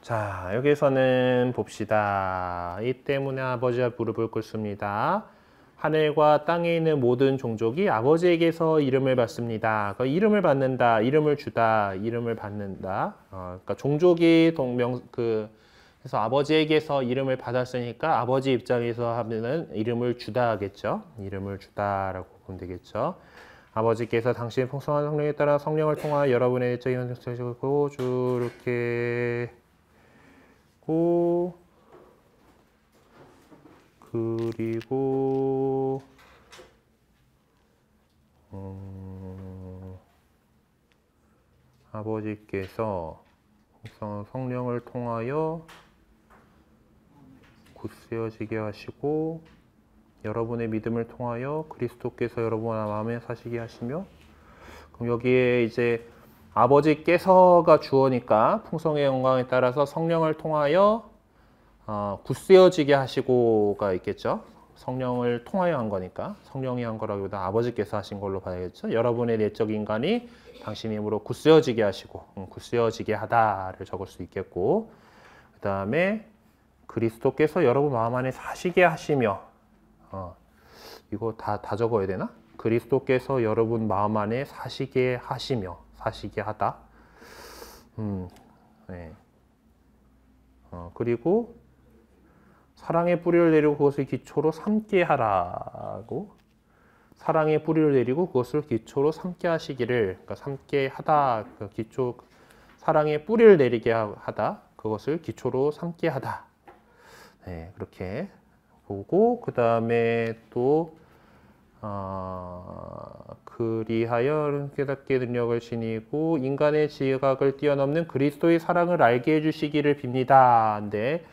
자, 여기서는 봅시다. 이 때문에 아버지와 무릎을 꿇습니다. 하늘과 땅에 있는 모든 종족이 아버지에게서 이름을 받습니다. 그러니까 이름을 받는다, 이름을 주다, 이름을 받는다. 그러니까 종족이 그래서 아버지에게서 이름을 받았으니까 아버지 입장에서 하면은 이름을 주다 하겠죠. 이름을 주다라고 보면 되겠죠. 아버지께서 당신의 풍성한 성령에 따라 성령을 통하여 여러분의 내적인 현실을 주르게 고 그리고 아버지께서 풍성한 성령을 통하여 굳세어지게 하시고 여러분의 믿음을 통하여 그리스도께서 여러분 마음에 사시게 하시며, 그럼 여기에 이제 아버지께서가 주어니까 풍성의 영광에 따라서 성령을 통하여 굳세어지게 하시고가 있겠죠. 성령을 통하여 한 거니까 성령이 한 거라기보다 아버지께서 하신 걸로 봐야겠죠. 여러분의 내적 인간이 당신의 힘으로 굳세어지게 하시고 굳세어지게 하다를 적을 수 있겠고, 그 다음에 그리스도께서 여러분 마음 안에 사시게 하시며, 이거 다 적어야 되나? 그리스도께서 여러분 마음 안에 사시게 하시며, 사시게 하다. 네. 그리고 사랑의 뿌리를 내리고 그것을 기초로 삼게 하라고, 사랑의 뿌리를 내리고 그것을 기초로 삼게 하시기를, 그러니까 삼게 하다, 그 기초, 사랑의 뿌리를 내리게 하다, 그것을 기초로 삼게 하다. 네, 그렇게 보고, 그 다음에 또 그리하여 깨닫게 능력을 지니고 인간의 지각을 뛰어넘는 그리스도의 사랑을 알게 해주시기를 빕니다. 근데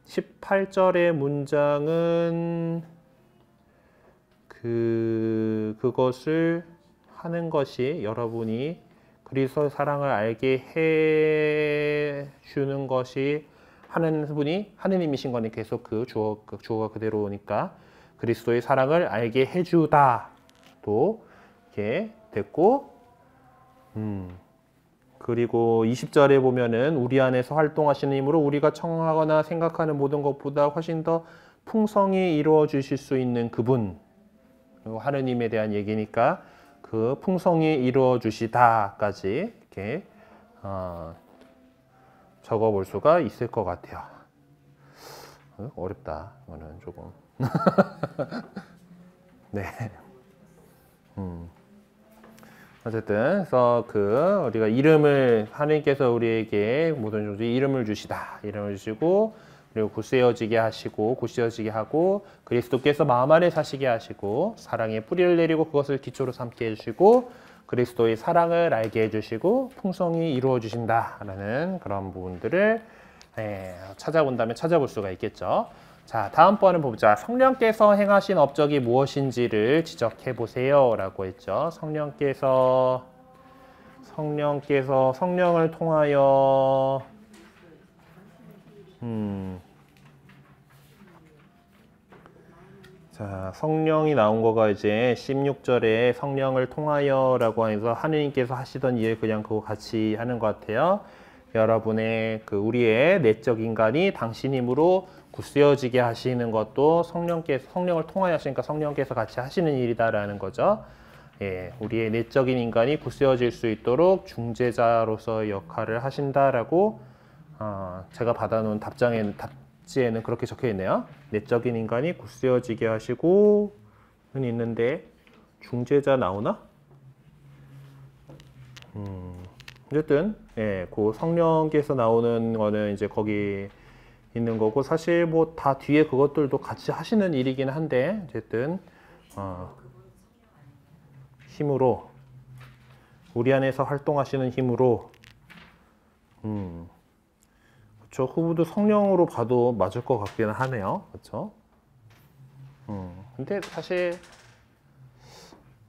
18절의 문장은 그것을 하는 것이 여러분이 그리스도의 사랑을 알게 해주는 것이 하는 분이 하느님이신 거니 계속 그 주어가 그대로 오니까 그리스도의 사랑을 알게 해주다 또 이렇게 됐고, 그리고 20절에 보면은 우리 안에서 활동하시는 힘으로 우리가 청하거나 생각하는 모든 것보다 훨씬 더 풍성히 이루어 주실 수 있는 그분, 하느님에 대한 얘기니까 그 풍성히 이루어 주시다까지 이렇게 적어 볼 수가 있을 것 같아요. 어렵다. 이거는 조금. 네. 어쨌든 그래서 우리가 이름을 하나님께서 우리에게 모든 종족에 이름을 주시다. 이름을 주시고 그리고 굳세어지게 하시고 굳세어지게 하고 그리스도께서 마음 안에 사시게 하시고 사랑의 뿌리를 내리고 그것을 기초로 삼게 해주시고 그리스도의 사랑을 알게 해주시고 풍성히 이루어 주신다라는 그런 부분들을 찾아본다면 찾아볼 수가 있겠죠. 자, 다음번은 보자. 성령께서 행하신 업적이 무엇인지를 지적해 보세요 라고 했죠. 성령께서 성령을 통하여 자, 성령이 나온 거가 이제 16절에 성령을 통하여라고 해서 하느님께서 하시던 일 그냥 그거 같이 하는 것 같아요. 여러분의 그 우리의 내적 인간이 당신 힘으로 굳세어지게 하시는 것도 성령을 통하여 하시니까 성령께서 같이 하시는 일이다라는 거죠. 예, 우리의 내적인 인간이 굳세어질 수 있도록 중재자로서의 역할을 하신다라고 제가 받아놓은 답지에는 그렇게 적혀 있네요. 내적인 인간이 굳세어지게 하시고는 있는데 중재자 나오나? 어쨌든 예, 그 성령께서 나오는 거는 이제 거기 있는 거고 사실 뭐 다 뒤에 그것들도 같이 하시는 일이긴 한데 어쨌든 힘으로 우리 안에서 활동하시는 힘으로 그렇죠. 후보도 성령으로 봐도 맞을 것 같기는 하네요. 그렇죠. 근데 사실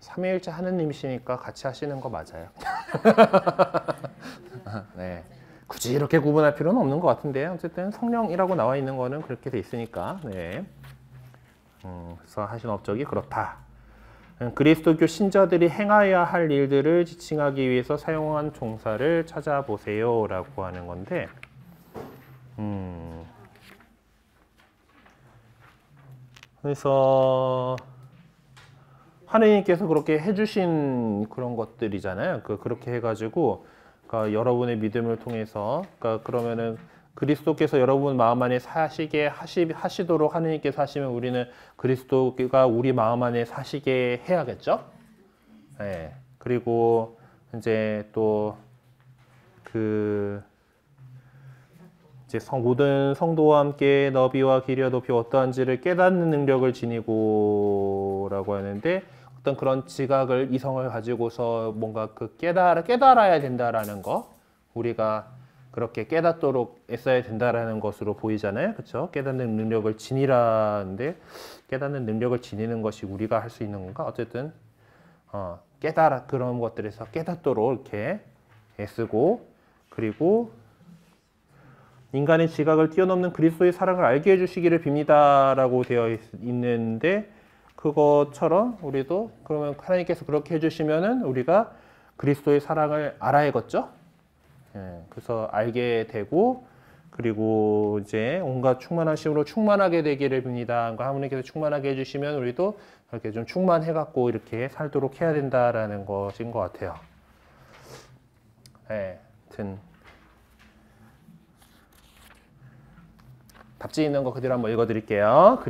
삼위일체 하느님이시니까 같이 하시는 거 맞아요. 네. 굳이 이렇게 구분할 필요는 없는 것 같은데 어쨌든 성령이라고 나와 있는 거는 그렇게 돼 있으니까 네. 그래서 하신 업적이 그렇다. 그리스도교 신자들이 행하여야 할 일들을 지칭하기 위해서 사용한 종사를 찾아보세요 라고 하는 건데 그래서 하느님께서 그렇게 해주신 그런 것들이잖아요. 그렇게 해가지고 그러니까 여러분의 믿음을 통해서 그러면은 그리스도께서 여러분 마음 안에 사시게 하시도록 하느님께서 하시면 우리는 그리스도가 우리 마음 안에 사시게 해야겠죠. 네. 그리고 이제 또 이제 모든 성도와 함께 너비와 길이와 높이 어떠한지를 깨닫는 능력을 지니고라고 하는데 어떤 그런 지각을 이성을 가지고서 뭔가 깨달아야 된다라는 거 우리가 그렇게 깨닫도록 애써야 된다라는 것으로 보이잖아요. 그렇죠? 깨닫는 능력을 지니라는데 깨닫는 능력을 지니는 것이 우리가 할 수 있는 건가? 어쨌든 그런 것들에서 깨닫도록 이렇게 애쓰고 그리고 인간의 지각을 뛰어넘는 그리스도의 사랑을 알게 해주시기를 빕니다라고 되어 있는데 그것처럼 우리도 그러면 하나님께서 그렇게 해주시면은 우리가 그리스도의 사랑을 알아야겠죠. 예, 그래서 알게 되고 그리고 이제 온갖 충만하심으로 충만하게 되기를 빕니다. 하나님께서 충만하게 해주시면 우리도 이렇게 좀 충만해갖고 이렇게 살도록 해야 된다라는 것인 것 같아요. 예, 하여튼 답지 있는 거 그대로 한번 읽어드릴게요.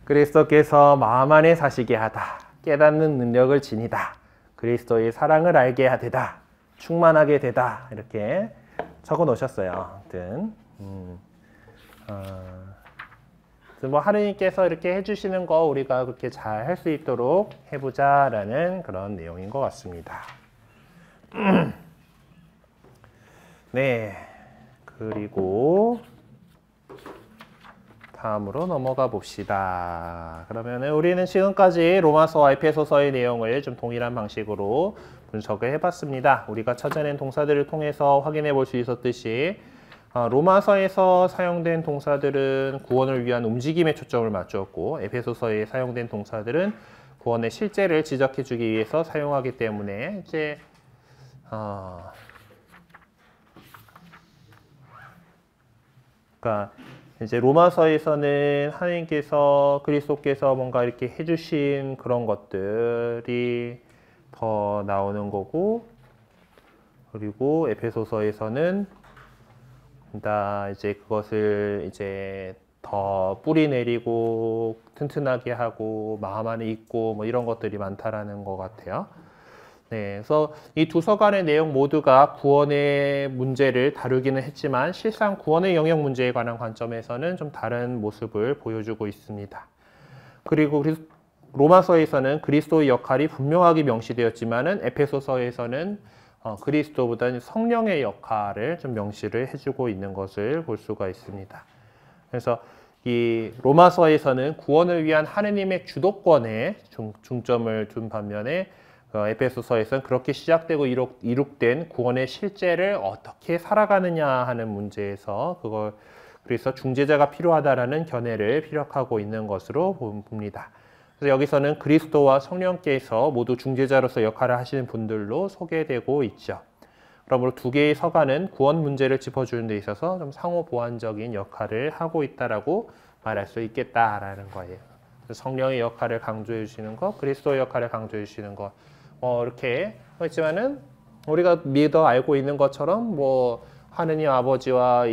그리스도께서 마음 안에 사시게 하다. 깨닫는 능력을 지니다. 그리스도의 사랑을 알게 하되다. 충만하게 되다. 이렇게 적어 놓으셨어요. 아무튼 뭐 하느님께서 이렇게 해주시는 거 우리가 그렇게 잘 할 수 있도록 해보자라는 그런 내용인 것 같습니다. 네. 그리고 다음으로 넘어가 봅시다. 그러면 우리는 지금까지 로마서와 에페소서의 내용을 좀 동일한 방식으로 분석을 해봤습니다. 우리가 찾아낸 동사들을 통해서 확인해 볼 수 있었듯이 로마서에서 사용된 동사들은 구원을 위한 움직임에 초점을 맞추었고 에페소서에 사용된 동사들은 구원의 실제를 지적해 주기 위해서 사용하기 때문에 이제 로마서에서는 하나님께서 그리스도께서 뭔가 이렇게 해주신 그런 것들이 더 나오는 거고 그리고 에페소서에서는 이제 그것을 이제 더 뿌리 내리고 튼튼하게 하고 마음 안에 있고 뭐 이런 것들이 많다라는 것 같아요. 네, 그래서 이 두 서간의 내용 모두가 구원의 문제를 다루기는 했지만 실상 구원의 영역 문제에 관한 관점에서는 좀 다른 모습을 보여주고 있습니다. 그리고 로마서에서는 그리스도의 역할이 분명하게 명시되었지만은 에페소서에서는 그리스도보다는 성령의 역할을 좀 명시를 해주고 있는 것을 볼 수가 있습니다. 그래서 이 로마서에서는 구원을 위한 하느님의 주도권에 중점을 둔 반면에 에페소서에서는 그렇게 시작되고 이룩된 구원의 실제를 어떻게 살아가느냐 하는 문제에서 그래서 중재자가 필요하다라는 견해를 피력하고 있는 것으로 봅니다. 그래서 여기서는 그리스도와 성령께서 모두 중재자로서 역할을 하시는 분들로 소개되고 있죠. 그러므로 두 개의 서간은 구원 문제를 짚어주는 데 있어서 좀 상호 보완적인 역할을 하고 있다라고 말할 수 있겠다라는 거예요. 성령의 역할을 강조해 주시는 것, 그리스도의 역할을 강조해 주시는 것, 이렇게 했지만은 우리가 믿어 알고 있는 것처럼 뭐 하느님 아버지와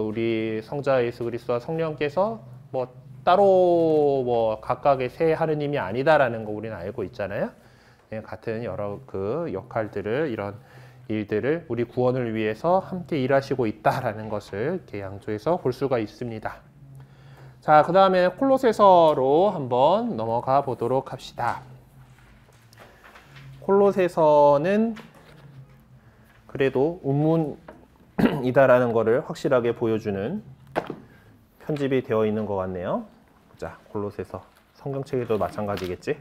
우리 성자 예수 그리스도와 성령께서 뭐 따로 뭐 각각의 세 하느님이 아니다라는 거 우리는 알고 있잖아요. 같은 여러 그 역할들을 이런 일들을 우리 구원을 위해서 함께 일하시고 있다라는 것을 이렇게 양조해서 볼 수가 있습니다. 자, 그 다음에 콜로새서로 한번 넘어가 보도록 합시다. 콜로새서는 그래도 운문이다라는 것을 확실하게 보여주는 편집이 되어 있는 것 같네요. 자, 콜로새서 성경책에도 마찬가지겠지?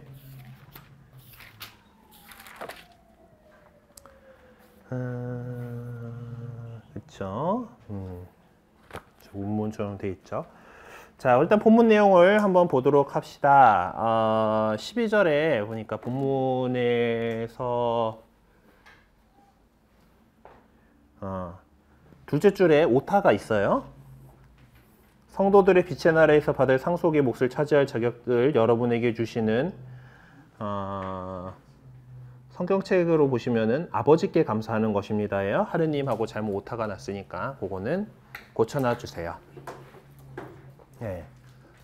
그렇죠. 운문처럼 돼 있죠. 자, 일단 본문 내용을 한번 보도록 합시다. 12절에 보니까 본문에서 둘째 줄에 오타가 있어요. 성도들의 빛의 나라에서 받을 상속의 몫을 차지할 자격을 여러분에게 주시는 성경책으로 보시면은 아버지께 감사하는 것입니다예요. 하느님하고 잘못 오타가 났으니까 그거는 고쳐놔 주세요. 네.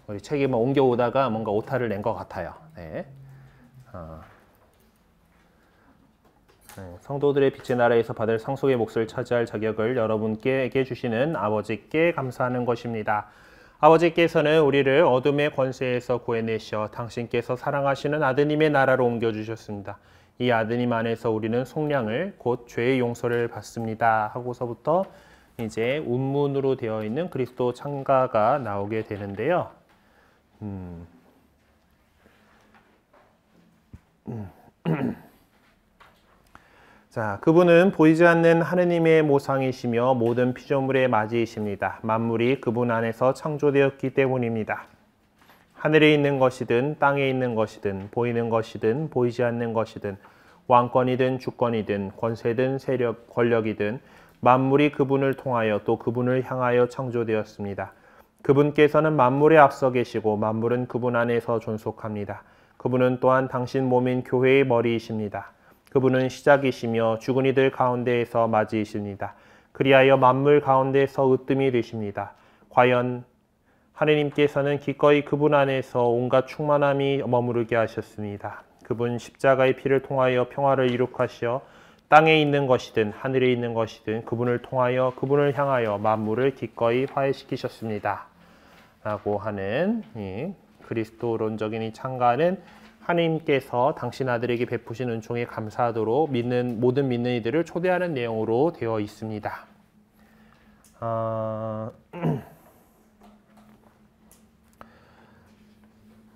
우리 책에 뭐 옮겨오다가 뭔가 오타를 낸 것 같아요. 네. 성도들의 빛의 나라에서 받을 상속의 몫을 차지할 자격을 여러분께 주시는 아버지께 감사하는 것입니다. 아버지께서는 우리를 어둠의 권세에서 구해내셔 당신께서 사랑하시는 아드님의 나라로 옮겨주셨습니다. 이 아드님 안에서 우리는 속량을 곧 죄의 용서를 받습니다. 하고서부터 이제 운문으로 되어 있는 그리스도 창가가 나오게 되는데요. 자, 그분은 보이지 않는 하느님의 모상이시며 모든 피조물의 맞이이십니다. 만물이 그분 안에서 창조되었기 때문입니다. 하늘에 있는 것이든 땅에 있는 것이든 보이는 것이든 보이지 않는 것이든 왕권이든 주권이든 권세든 세력, 권력이든 만물이 그분을 통하여 또 그분을 향하여 창조되었습니다. 그분께서는 만물에 앞서 계시고 만물은 그분 안에서 존속합니다. 그분은 또한 당신 몸인 교회의 머리이십니다. 그분은 시작이시며 죽은 이들 가운데에서 맞이이십니다. 그리하여 만물 가운데서 으뜸이 되십니다. 과연 하느님께서는 기꺼이 그분 안에서 온갖 충만함이 머무르게 하셨습니다. 그분 십자가의 피를 통하여 평화를 이룩하시어 땅에 있는 것이든 하늘에 있는 것이든 그분을 통하여 그분을 향하여 만물을 기꺼이 화해시키셨습니다. 라고 하는 이 그리스도론적인 이 창가는 하나님께서 당신 아들에게 베푸신 은총에 감사하도록 모든 믿는 이들을 초대하는 내용으로 되어 있습니다.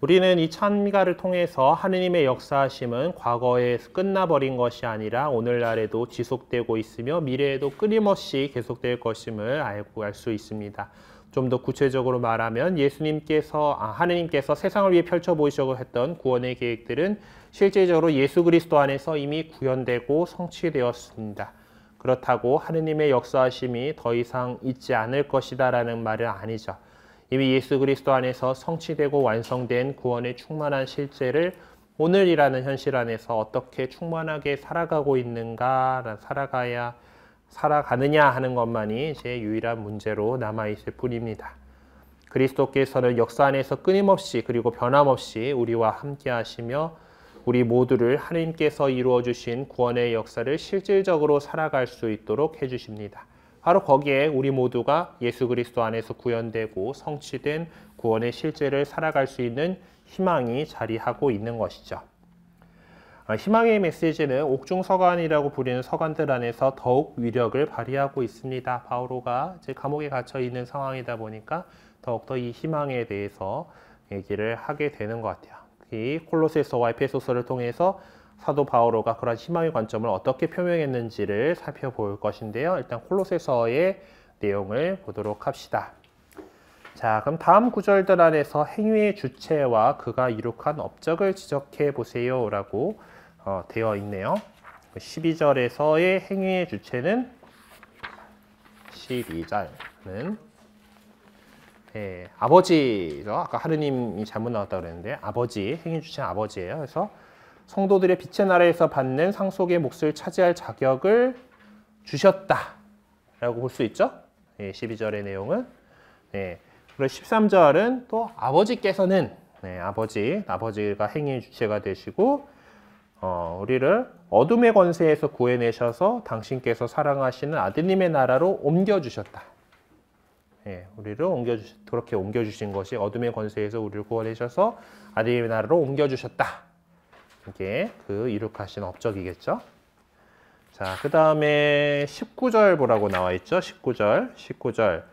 우리는 이 찬미가를 통해서 하느님의 역사하심은 과거에 끝나버린 것이 아니라 오늘날에도 지속되고 있으며 미래에도 끊임없이 계속될 것임을 알 수 있습니다. 좀 더 구체적으로 말하면 하느님께서 세상을 위해 펼쳐 보이시려고 했던 구원의 계획들은 실제적으로 예수 그리스도 안에서 이미 구현되고 성취되었습니다. 그렇다고 하느님의 역사하심이 더 이상 있지 않을 것이다라는 말은 아니죠. 이미 예수 그리스도 안에서 성취되고 완성된 구원의 충만한 실제를 오늘이라는 현실 안에서 어떻게 충만하게 살아가고 있는가, 살아가느냐 하는 것만이 제 유일한 문제로 남아있을 뿐입니다. 그리스도께서는 역사 안에서 끊임없이 그리고 변함없이 우리와 함께 하시며 우리 모두를 하나님께서 이루어 주신 구원의 역사를 실질적으로 살아갈 수 있도록 해주십니다. 바로 거기에 우리 모두가 예수 그리스도 안에서 구현되고 성취된 구원의 실제를 살아갈 수 있는 희망이 자리하고 있는 것이죠. 희망의 메시지는 옥중서간이라고 부르는 서간들 안에서 더욱 위력을 발휘하고 있습니다. 바오로가 이제 감옥에 갇혀 있는 상황이다 보니까 더욱더 이 희망에 대해서 얘기를 하게 되는 것 같아요. 이 콜로새서와 에페소서를 통해서 사도 바오로가 그런 희망의 관점을 어떻게 표명했는지를 살펴볼 것인데요. 일단 콜로새서의 내용을 보도록 합시다. 자, 그럼 다음 구절들 안에서 행위의 주체와 그가 이룩한 업적을 지적해 보세요 라고 되어 있네요. 12절에서의 행위의 주체는 12절은 아버지죠. 아까 하느님이 잘못 나왔다고 그랬는데 아버지, 행위 주체는 아버지예요. 그래서 성도들의 빛의 나라에서 받는 상속의 몫을 차지할 자격을 주셨다 라고 볼 수 있죠. 12절의 내용은. 그리고 13절은 또 아버지께서는 아버지가 행위의 주체가 되시고 우리를 어둠의 권세에서 구해내셔서 당신께서 사랑하시는 아드님의 나라로 옮겨주셨다. 우리를 그렇게 옮겨주신 것이 어둠의 권세에서 우리를 구원하셔서 아드님의 나라로 옮겨주셨다. 이게 그 이룩하신 업적이겠죠. 자, 그 다음에 19절 보라고 나와 있죠. 19절.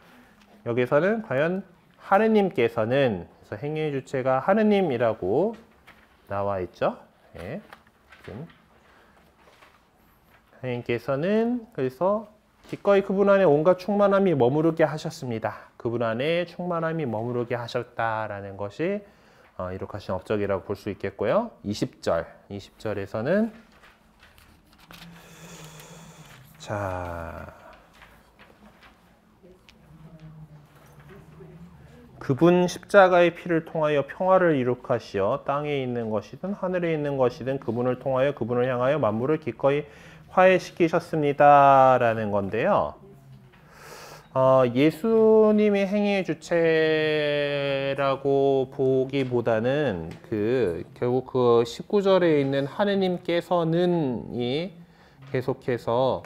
여기서는 과연 하느님께서는, 그래서 행위의 주체가 하느님이라고 나와 있죠. 하느님께서는 그래서 기꺼이 그분 안에 온갖 충만함이 머무르게 하셨습니다. 그분 안에 충만함이 머무르게 하셨다라는 것이 이룩하신 업적이라고 볼 수 있겠고요. 20절에서는 자, 그분 십자가의 피를 통하여 평화를 이룩하시어 땅에 있는 것이든 하늘에 있는 것이든 그분을 통하여 그분을 향하여 만물을 기꺼이 화해시키셨습니다 라는 건데요. 예수님이 행위의 주체라고 보기보다는 결국 그 19절에 있는 하느님께서는이 계속해서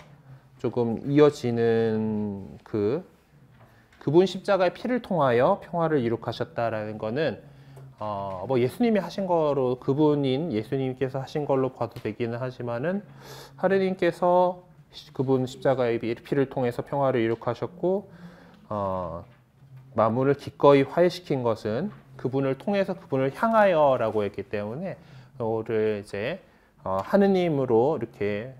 조금 이어지는 그분 십자가의 피를 통하여 평화를 이룩하셨다라는 거는 뭐 예수님이 하신 거로 그분인 예수님께서 하신 걸로 봐도 되기는 하지만은 하느님께서 그분 십자가의 피를 통해서 평화를 이룩하셨고 만물을 기꺼이 화해시킨 것은 그분을 통해서 그분을 향하여라고 했기 때문에 이거를 이제 하느님으로 이렇게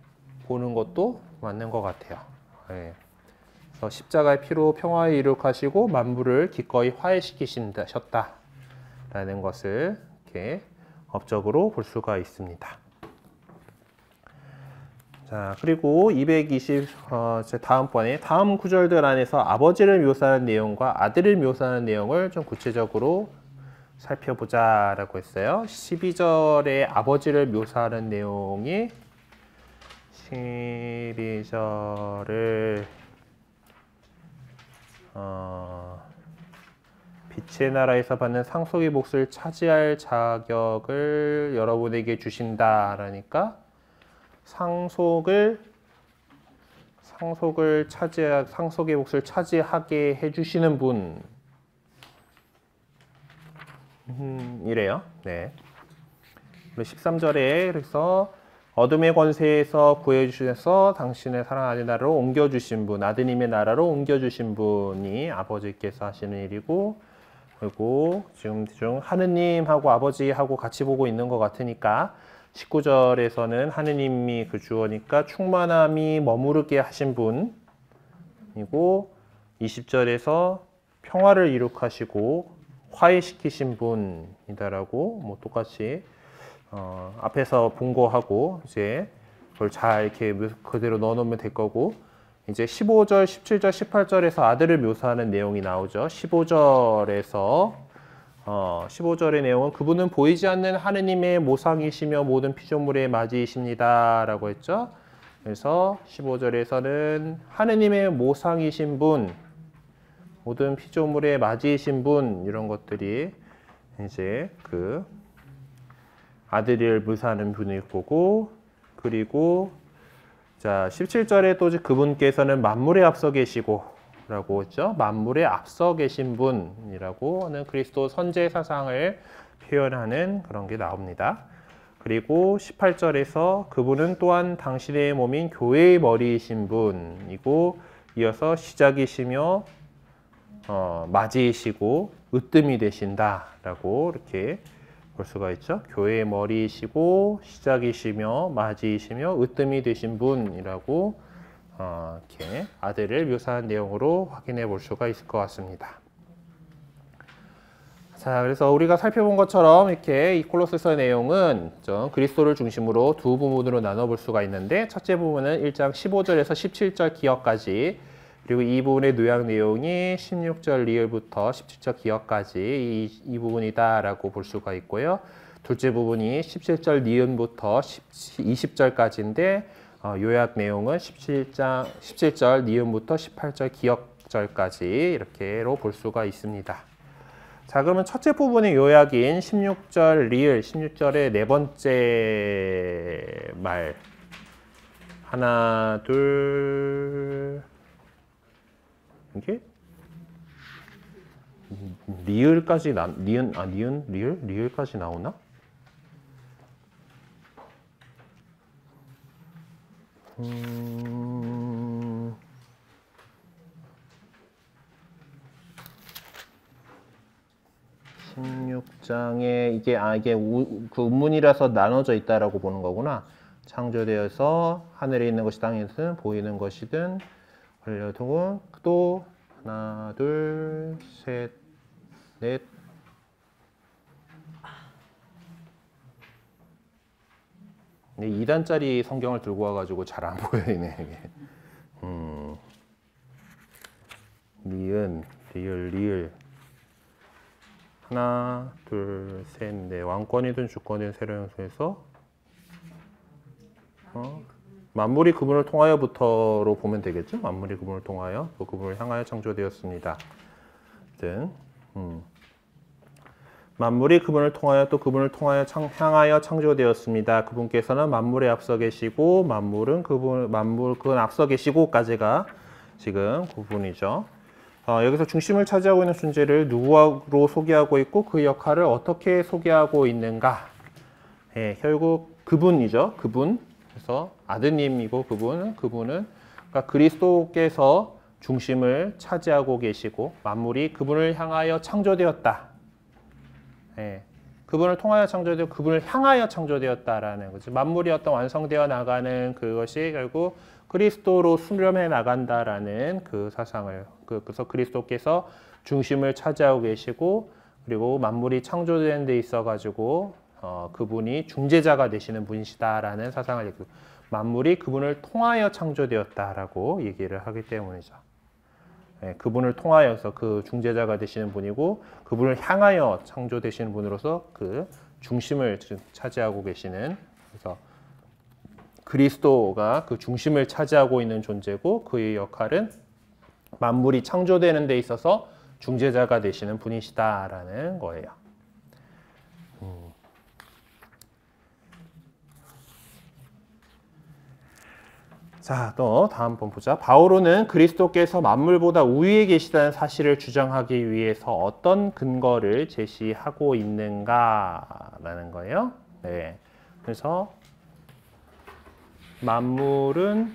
보는 것도 맞는 것 같아요. 그래서 십자가의 피로 평화를 이룩하시고 만물을 기꺼이 화해시키셨다라는 것을 이렇게 업적으로 볼 수가 있습니다. 자, 그리고 220 다음번에 다음 구절들 안에서 아버지를 묘사하는 내용과 아들을 묘사하는 내용을 좀 구체적으로 살펴보자라고 했어요. 12절에 아버지를 묘사하는 내용이 12절을 빛의 나라에서 받는 상속의 몫을 차지할 자격을 여러분에게 주신다라니까 상속의 몫을 차지하게 해주시는 분 이래요. 네. 13절에 그래서 어둠의 권세에서 구해주셔서 당신의 사랑하는 나라로 옮겨주신 분, 아드님의 나라로 옮겨주신 분이 아버지께서 하시는 일이고, 그리고 지금 대충 하느님하고 아버지하고 같이 보고 있는 것 같으니까 19절에서는 하느님이 그 주어니까 충만함이 머무르게 하신 분이고 20절에서 평화를 이룩하시고 화해시키신 분이다라고 뭐 똑같이 앞에서 본 거하고 이제 그걸 잘 이렇게 그대로 넣어놓으면 될 거고 이제 15절, 17절, 18절에서 아들을 묘사하는 내용이 나오죠. 15절의 내용은 그분은 보이지 않는 하느님의 모상이시며 모든 피조물의 맞이이십니다 라고 했죠. 그래서 15절에서는 하느님의 모상이신 분, 모든 피조물의 맞이이신 분 이런 것들이 이제 그 아들을 묘사하는 분일 거고 그리고 자 17절에 또 그분께서는 만물에 앞서 계시고 라고 했죠. 만물에 앞서 계신 분이라고 하는 그리스도 선제 사상을 표현하는 그런 게 나옵니다. 그리고 18절에서 그분은 또한 당신의 몸인 교회의 머리이신 분이고 이어서 시작이시며 맞이이시고 으뜸이 되신다라고 이렇게 볼 수가 있죠. 교회의 머리이시고 시작이시며 맞이이시며 으뜸이 되신 분이라고 이렇게 아들을 묘사한 내용으로 확인해 볼 수가 있을 것 같습니다. 자, 그래서 우리가 살펴본 것처럼 이렇게 이 콜로새서 내용은 그리스도를 중심으로 두 부분으로 나눠볼 수가 있는데, 첫째 부분은 1장 15절에서 17절 기억까지, 그리고 이 부분의 요약 내용이 16절 리을부터 17절 기억까지 이 부분이다라고 볼 수가 있고요. 둘째 부분이 17절 니은부터 20절까지인데 요약 내용은 17절 니은부터 18절 기억절까지 이렇게로 볼 수가 있습니다. 자, 그러면 첫째 부분의 요약인 16절 리을, 16절의 네 번째 말. 하나, 둘, 이게 리을까지 리을까지 나오나? 16장에 이게 그 운문이라서 나눠져 있다라고 보는 거구나. 창조되어서 하늘에 있는 것이 땅에서는 보이는 것이든 걸려두고 또 하나, 둘, 셋, 넷. 네, 2단짜리 성경을 들고 와가지고 잘 안 보이네 이게. 니은, 리을. 하나, 둘, 셋, 넷. 왕권이든 주권이든 세로 형성해서 만물이 그분을 통하여부터로 보면 되겠죠? 만물이 그분을 통하여 또 그분을 향하여 창조되었습니다. 만물이 그분을 통하여 또 그분을 통하여 향하여 창조되었습니다. 그분께서는 만물에 앞서 계시고 만물은 그분 앞서 계시고까지가 지금 그분이죠. 여기서 중심을 차지하고 있는 존재를 누구로 소개하고 있고 그 역할을 어떻게 소개하고 있는가? 결국 그분이죠. 그분. 그래서 아드님이고 그분은 그러니까 그리스도께서 중심을 차지하고 계시고 만물이 그분을 향하여 창조되었다. 그분을 통하여 창조되고 그분을 향하여 창조되었다라는 거죠. 만물이 어떤 완성되어 나가는 그것이 결국 그리스도로 수렴해 나간다라는 그 사상을, 그래서 그리스도께서 중심을 차지하고 계시고 그리고 만물이 창조되는 데 있어 가지고 그분이 중재자가 되시는 분이시다라는 사상을, 만물이 그분을 통하여 창조되었다라고 얘기를 하기 때문이죠. 그분을 통하여서 그 중재자가 되시는 분이고 그분을 향하여 창조되시는 분으로서 그 중심을 차지하고 계시는, 그래서 그리스도가 그 중심을 차지하고 있는 존재고 그의 역할은 만물이 창조되는 데 있어서 중재자가 되시는 분이시다라는 거예요. 자, 또 다음 번 보자. 바오로는 그리스도께서 만물보다 우위에 계시다는 사실을 주장하기 위해서 어떤 근거를 제시하고 있는가라는 거예요. 네. 그래서 만물은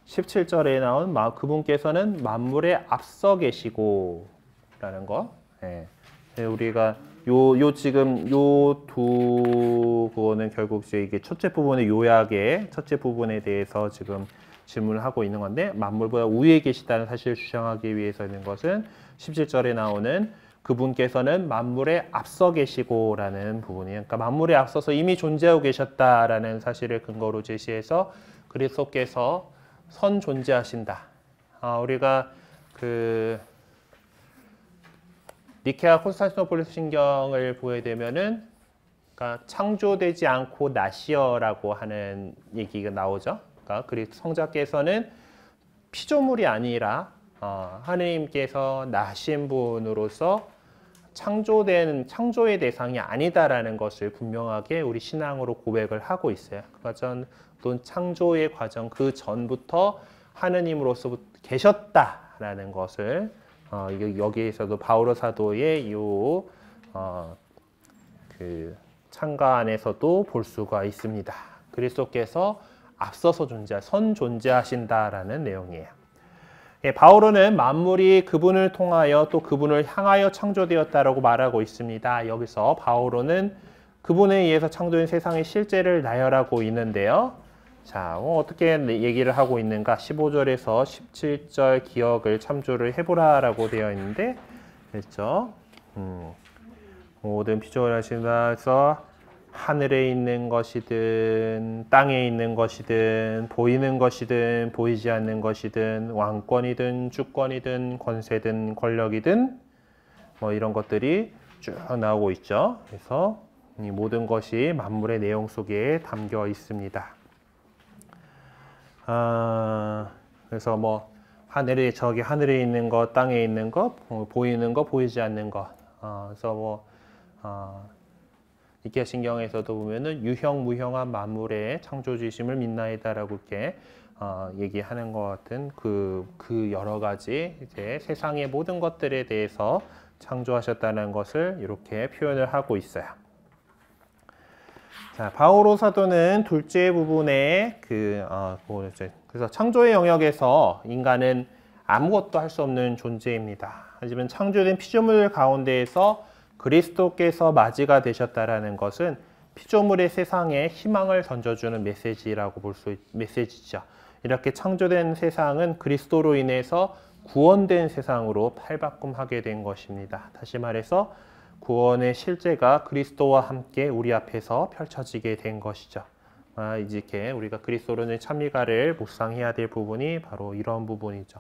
17절에 나온 그분께서는 만물에 앞서 계시고 라는 거. 우리가 지금 그거는 결국 이게 첫째 부분의 요약의 첫째 부분에 대해서 지금 질문을 하고 있는 건데, 만물보다 우위에 계시다는 사실을 주장하기 위해서 있는 것은 17절에 나오는 그분께서는 만물에 앞서 계시고라는 부분이에요. 그러니까 만물에 앞서서 이미 존재하고 계셨다라는 사실을 근거로 제시해서 그리스도께서 선 존재하신다. 우리가 니케아 콘스탄티노플리스 신경을 보게 되면은, 그러니까 창조되지 않고 나시어라고 하는 얘기가 나오죠. 그러니까 성자께서는 피조물이 아니라 하느님께서 나신 분으로서 창조의 대상이 아니다라는 것을 분명하게 우리 신앙으로 고백을 하고 있어요. 또 창조의 과정 그 전부터 하느님으로서 계셨다라는 것을 여기에서도 바오로 사도의 창가 안에서도 볼 수가 있습니다. 그리스도께서 앞서서 선 존재하신다라는 내용이에요. 바오로는 만물이 그분을 통하여 또 그분을 향하여 창조되었다라고 말하고 있습니다. 여기서 바오로는 그분에 의해서 창조된 세상의 실제를 나열하고 있는데요. 자, 어떻게 얘기를 하고 있는가? 15절에서 17절 기억을 참조를 해보라라고 되어 있는데, 그렇죠? 모든 피조물 하시면서 하늘에 있는 것이든 땅에 있는 것이든 보이는 것이든 보이지 않는 것이든 왕권이든 주권이든 권세든 권력이든 뭐 이런 것들이 쭉 나오고 있죠. 그래서 이 모든 것이 만물의 내용 속에 담겨 있습니다. 그래서 뭐 저기 하늘에 있는 것, 땅에 있는 것, 보이는 것, 보이지 않는 것. 그래서 뭐 이케 신경에서도 보면은 유형무형한 만물의 창조주심을 믿나이다라고 이렇게 얘기하는 것 같은 그 여러 가지 이제 세상의 모든 것들에 대해서 창조하셨다는 것을 이렇게 표현을 하고 있어요. 자, 바오로 사도는 둘째 부분에 그래서 창조의 영역에서 인간은 아무것도 할 수 없는 존재입니다. 하지만 창조된 피조물 가운데에서 그리스도께서 맞이가 되셨다라는 것은 피조물의 세상에 희망을 던져주는 메시지라고 메시지죠. 이렇게 창조된 세상은 그리스도로 인해서 구원된 세상으로 팔바꿈하게 된 것입니다. 다시 말해서 구원의 실제가 그리스도와 함께 우리 앞에서 펼쳐지게 된 것이죠. 이렇게 우리가 그리스도로는 참미가를 묵상해야 될 부분이 바로 이런 부분이죠.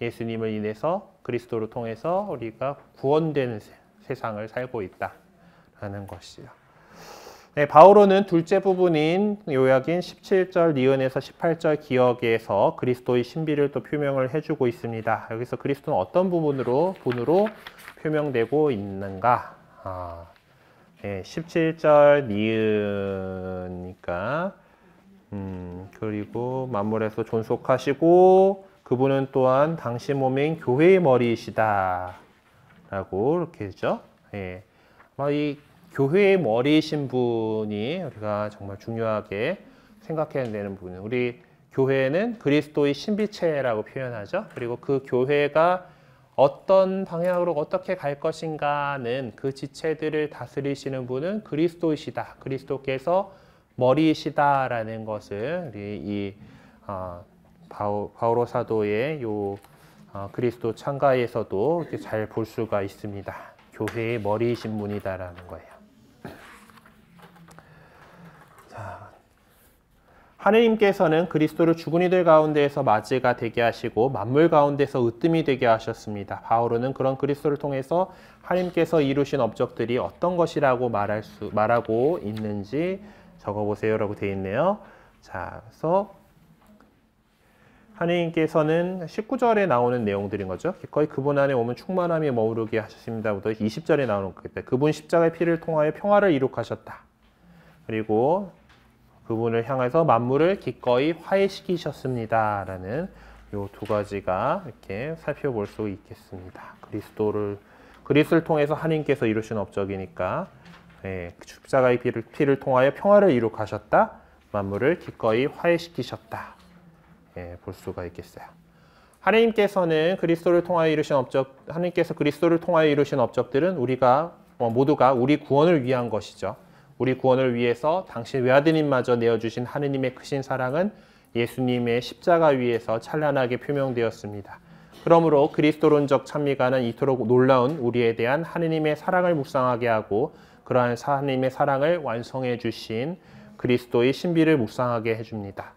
예수님을 인해서 그리스도를 통해서 우리가 구원되는 세상을 살고 있다라는 것이요. 네, 바오로는 둘째 부분인 요약인 17절 니은에서 18절 기억에서 그리스도의 신비를 또 표명을 해주고 있습니다. 여기서 그리스도는 어떤 분으로 표명되고 있는가? 17절 니은이니까 그리고 만물에서 존속하시고 그분은 또한 당신 몸인 교회의 머리이시다 라고 이렇게 했죠. 이 교회의 머리이신 분이 우리가 정말 중요하게 생각해야 되는 부분은 우리 교회는 그리스도의 신비체라고 표현하죠. 그리고 그 교회가 어떤 방향으로 어떻게 갈 것인가는 그 지체들을 다스리시는 분은 그리스도이시다. 그리스도께서 머리이시다라는 것을 이 바오로 사도의 그리스도 창가에서도 이렇게 잘 볼 수가 있습니다. 교회의 머리이신 분이다라는 거예요. 자, 하느님께서는 그리스도를 죽은 이들 가운데에서 맞이가 되게 하시고 만물 가운데서 으뜸이 되게 하셨습니다. 바오로는 그런 그리스도를 통해서 하느님께서 이루신 업적들이 어떤 것이라고 말하고 있는지 적어보세요라고 되어 있네요. 자, 그래서 하느님께서는 19절에 나오는 내용들인 거죠. 거의 그분 안에 오면 충만함이 머무르게 하셨습니다부터 20절에 나오는 거겠다. 그분 십자가의 피를 통하여 평화를 이룩하셨다. 그리고 그분을 향해서 만물을 기꺼이 화해시키셨습니다. 라는 요 두 가지가 이렇게 살펴볼 수 있겠습니다. 그리스도를 통해서 하느님께서 이루신 업적이니까 십자가의 피를 통하여 평화를 이룩하셨다. 만물을 기꺼이 화해시키셨다. 볼 수가 있겠어요. 하느님께서 그리스도를 통하여 이루신 업적들은 우리가 모두가 우리 구원을 위한 것이죠. 우리 구원을 위해서 당신 외아드님마저 내어주신 하느님의 크신 사랑은 예수님의 십자가 위에서 찬란하게 표명되었습니다. 그러므로 그리스도론적 찬미가는 이토록 놀라운 우리에 대한 하느님의 사랑을 묵상하게 하고 그러한 하느님의 사랑을 완성해 주신 그리스도의 신비를 묵상하게 해줍니다.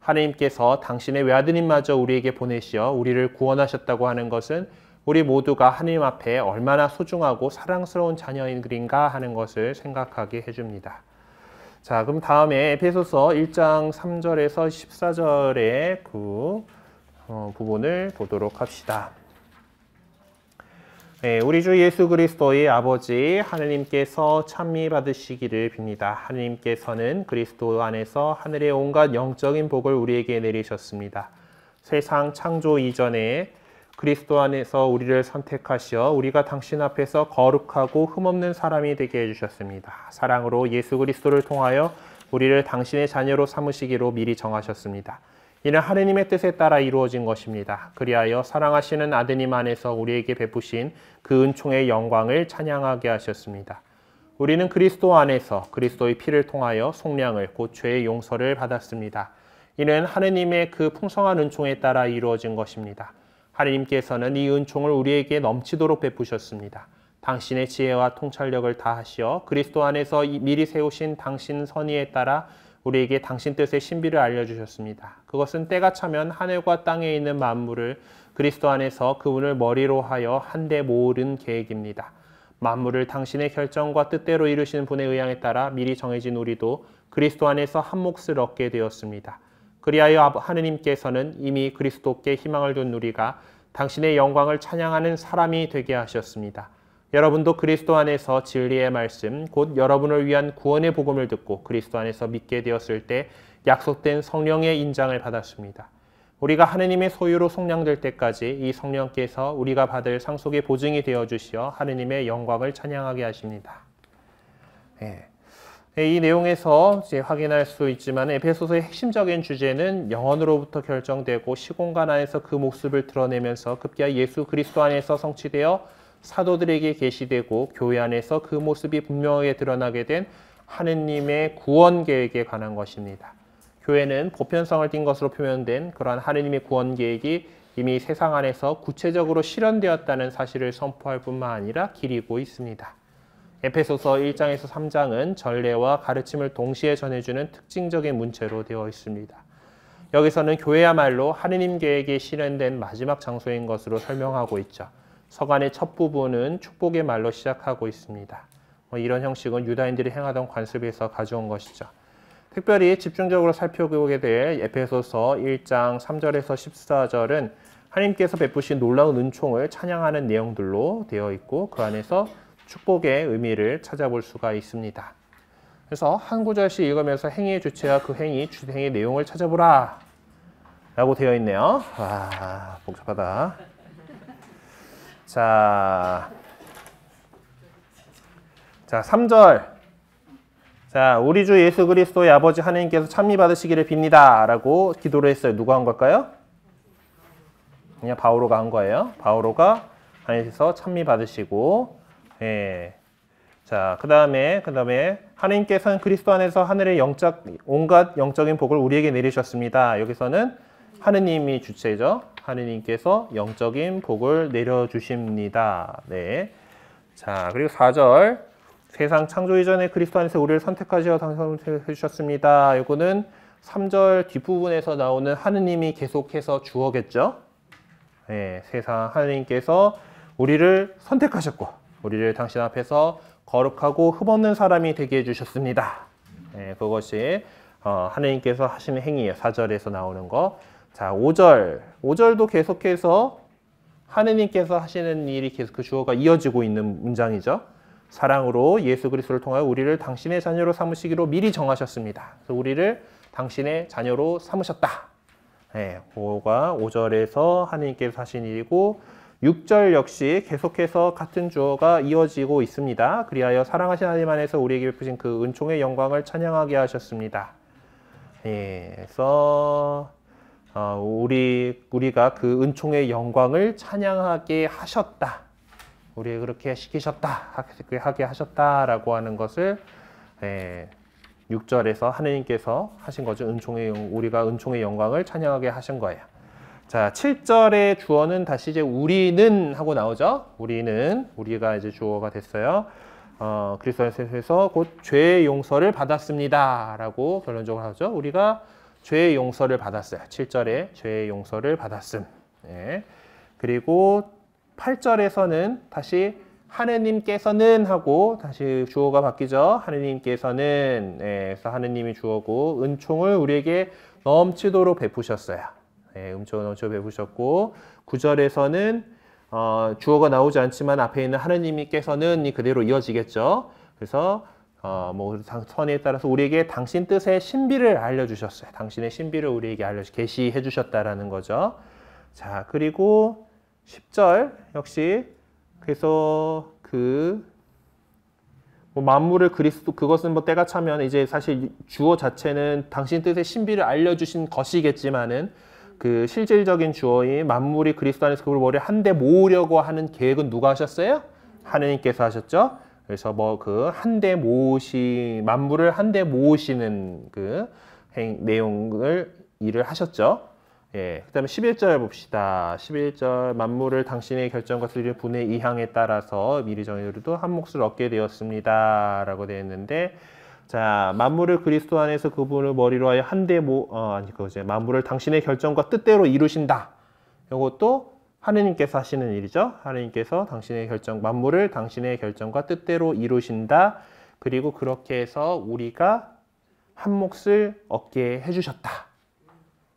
하느님께서 당신의 외아드님마저 우리에게 보내시어 우리를 구원하셨다고 하는 것은 우리 모두가 하느님 앞에 얼마나 소중하고 사랑스러운 자녀인가 하는 것을 생각하게 해줍니다. 자, 그럼 다음에 에베소서 1장 3절에서 14절의 그 부분을 보도록 합시다. 우리 주 예수 그리스도의 아버지 하느님께서 찬미 받으시기를 빕니다. 하느님께서는 그리스도 안에서 하늘의 온갖 영적인 복을 우리에게 내리셨습니다. 세상 창조 이전에 그리스도 안에서 우리를 선택하시어 우리가 당신 앞에서 거룩하고 흠없는 사람이 되게 해주셨습니다. 사랑으로 예수 그리스도를 통하여 우리를 당신의 자녀로 삼으시기로 미리 정하셨습니다. 이는 하느님의 뜻에 따라 이루어진 것입니다. 그리하여 사랑하시는 아드님 안에서 우리에게 베푸신 그 은총의 영광을 찬양하게 하셨습니다. 우리는 그리스도 안에서 그리스도의 피를 통하여 속량을 곧 죄의 용서를 받았습니다. 이는 하느님의 그 풍성한 은총에 따라 이루어진 것입니다. 하느님께서는 이 은총을 우리에게 넘치도록 베푸셨습니다. 당신의 지혜와 통찰력을 다하시어 그리스도 안에서 미리 세우신 당신 선의에 따라 우리에게 당신 뜻의 신비를 알려주셨습니다. 그것은 때가 차면 하늘과 땅에 있는 만물을 그리스도 안에서 그분을 머리로 하여 한데 모으는 계획입니다. 만물을 당신의 결정과 뜻대로 이루시는 분의 의향에 따라 미리 정해진 우리도 그리스도 안에서 한 몫을 얻게 되었습니다. 그리하여 하느님께서는 이미 그리스도께 희망을 둔 우리가 당신의 영광을 찬양하는 사람이 되게 하셨습니다. 여러분도 그리스도 안에서 진리의 말씀, 곧 여러분을 위한 구원의 복음을 듣고 그리스도 안에서 믿게 되었을 때 약속된 성령의 인장을 받았습니다. 우리가 하느님의 소유로 속량될 때까지 이 성령께서 우리가 받을 상속의 보증이 되어주시어 하느님의 영광을 찬양하게 하십니다. 이 내용에서 이제 확인할 수 있지만 에베소서의 핵심적인 주제는 영원으로부터 결정되고 시공간 안에서 그 모습을 드러내면서 급기야 예수 그리스도 안에서 성취되어 사도들에게 계시되고 교회 안에서 그 모습이 분명하게 드러나게 된 하느님의 구원 계획에 관한 것입니다. 교회는 보편성을 띈 것으로 표현된 그러한 하느님의 구원 계획이 이미 세상 안에서 구체적으로 실현되었다는 사실을 선포할 뿐만 아니라 기리고 있습니다. 에페소서 1장에서 3장은 전례와 가르침을 동시에 전해주는 특징적인 문체로 되어 있습니다. 여기서는 교회야말로 하느님 계획이 실현된 마지막 장소인 것으로 설명하고 있죠. 서간의 첫 부분은 축복의 말로 시작하고 있습니다. 이런 형식은 유다인들이 행하던 관습에서 가져온 것이죠. 특별히 집중적으로 살펴보게 될 에페소서 1장 3절에서 14절은 하나님께서 베푸신 놀라운 은총을 찬양하는 내용들로 되어 있고 그 안에서 축복의 의미를 찾아볼 수가 있습니다. 그래서 한 구절씩 읽으면서 행위의 주체와 그 주행의 내용을 찾아보라 라고 되어 있네요. 와, 복잡하다. 자, 3절. 자, 우리 주 예수 그리스도의 아버지 하나님께서 찬미 받으시기를 빕니다. 라고 기도를 했어요. 누가 한 걸까요? 그냥 바오로가 한 거예요. 바오로가 하나님께서 찬미 받으시고, 예. 자, 그 다음에 하나님께서는 그리스도 안에서 하늘의 온갖 영적인 복을 우리에게 내리셨습니다. 여기서는 하느님이 주체죠. 하느님께서 영적인 복을 내려주십니다. 네. 자, 그리고 4절. 세상 창조 이전에 그리스도 안에서 우리를 선택하시어 당선해 주셨습니다. 이거는 3절 뒷부분에서 나오는 하느님이 계속해서 주어겠죠. 네, 세상 하느님께서 우리를 선택하셨고 우리를 당신 앞에서 거룩하고 흠없는 사람이 되게 해주셨습니다. 네, 그것이 하느님께서 하시는 행위예요. 4절에서 나오는 거. 자, 5절도 계속해서 하느님께서 하시는 일이 계속 그 주어가 이어지고 있는 문장이죠. 사랑으로 예수 그리스도를 통하여 우리를 당신의 자녀로 삼으시기로 미리 정하셨습니다. 그래서 우리를 당신의 자녀로 삼으셨다. 네, 5절에서 하느님께서 하신 일이고 6절 역시 계속해서 같은 주어가 이어지고 있습니다. 그리하여 사랑하신 하나님 안에서 우리에게 베푸신 그 은총의 영광을 찬양하게 하셨습니다. 예, 그래서 우리가 그 은총의 영광을 찬양하게 하셨다. 우리 그렇게 시키셨다. 하게 하셨다라고 하는 것을 6절에서 하느님께서 하신 거죠. 우리가 은총의 영광을 찬양하게 하신 거예요. 자, 7절의 주어는 다시 이제 우리는 하고 나오죠. 우리가 이제 주어가 됐어요. 그리스도에서 곧 죄의 용서를 받았습니다라고 결론적으로 하죠. 우리가 죄의 용서를 받았어요. 7절에 죄의 용서를 받았음. 네. 그리고 8절에서는 다시 하느님께서는 하고 다시 주어가 바뀌죠. 하느님께서는 그래서 하느님이 주어고 은총을 우리에게 넘치도록 베푸셨어요. 은총을 넘치도록 베푸셨고 9절에서는 주어가 나오지 않지만 앞에 있는 하느님께서는 그대로 이어지겠죠. 그래서 선에 따라서 우리에게 당신 뜻의 신비를 알려주셨어요. 당신의 신비를 우리에게 계시해 주셨다라는 거죠. 자, 그리고 10절 역시 그래서 만물을 그것은 때가 차면 이제 사실 주어 자체는 당신 뜻의 신비를 알려주신 것이겠지만은 그 실질적인 주어인 만물이 그리스도 안에서 그걸 머리에 한데 모으려고 하는 계획은 누가 하셨어요? 하느님께서 하셨죠. 그래서 만물을 한데 모으시는 그 내용을 일을 하셨죠. 예, 그 다음에 11절 봅시다. 11절 만물을 당신의 결정과 뜻의 분의 이항에 따라서 미리 정해두도 한 몫을 얻게 되었습니다. 라고 되어 있는데, 자, 만물을 그리스도 안에서 그분을 머리로 하여 한데 만물을 당신의 결정과 뜻대로 이루신다. 이것도 하느님께서 하시는 일이죠. 하느님께서 당신의 만물을 당신의 결정과 뜻대로 이루신다. 그리고 그렇게 해서 우리가 한 몫을 얻게 해주셨다.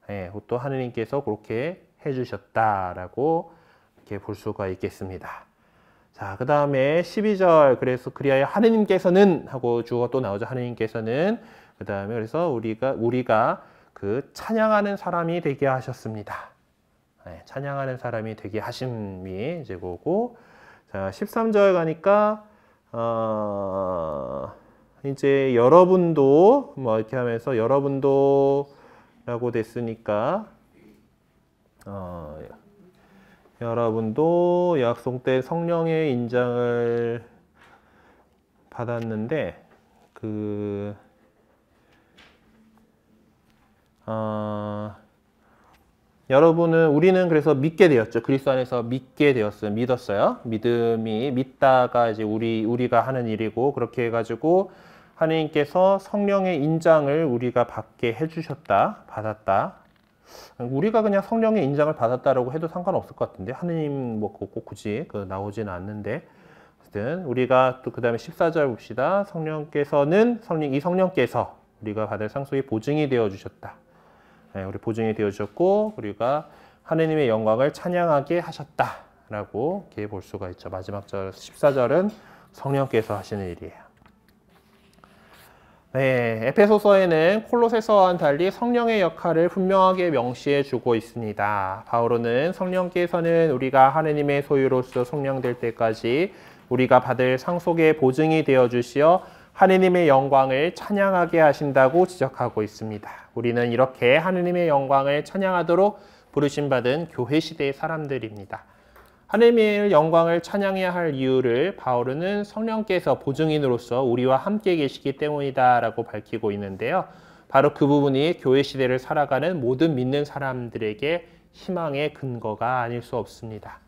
예, 그것도 하느님께서 그렇게 해주셨다라고 이렇게 볼 수가 있겠습니다. 자, 그 다음에 12절. 그래서 그리하여 하느님께서는 하고 주어가 또 나오죠. 하느님께서는. 그 다음에 그래서 우리가 그 찬양하는 사람이 되게 하셨습니다. 네, 찬양하는 사람이 되게 하심이 이제 그거고. 자, 13절 가니까 이제 여러분도 뭐 이렇게 하면서 여러분도 라고 됐으니까 여러분도 약속 때 성령의 인장을 받았는데 우리는 그래서 믿게 되었죠. 그리스도 안에서 믿게 되었어요. 믿었어요. 믿다가 이제 우리가 하는 일이고, 그렇게 해가지고 하느님께서 성령의 인장을 우리가 받게 해주셨다, 받았다. 우리가 그냥 성령의 인장을 받았다라고 해도 상관없을 것 같은데, 하느님 뭐 꼭 굳이 나오지는 않는데, 어쨌든 우리가 또 그 다음에 14절 봅시다. 이 성령께서 우리가 받을 상속의 보증이 되어 주셨다. 네, 우리 보증이 되어 주셨고, 우리가 하느님의 영광을 찬양하게 하셨다라고 이렇게 볼 수가 있죠. 마지막 절 14절은 성령께서 하시는 일이에요. 네, 에페소서에는 콜로새서와는 달리 성령의 역할을 분명하게 명시해 주고 있습니다. 바울은 성령께서는 우리가 하느님의 소유로서 성령될 때까지 우리가 받을 상속의 보증이 되어 주시어 하느님의 영광을 찬양하게 하신다고 지적하고 있습니다. 우리는 이렇게 하느님의 영광을 찬양하도록 부르심받은 교회 시대의 사람들입니다. 하느님의 영광을 찬양해야 할 이유를 바울은 성령께서 보증인으로서 우리와 함께 계시기 때문이다 라고 밝히고 있는데요. 바로 그 부분이 교회 시대를 살아가는 모든 믿는 사람들에게 희망의 근거가 아닐 수 없습니다.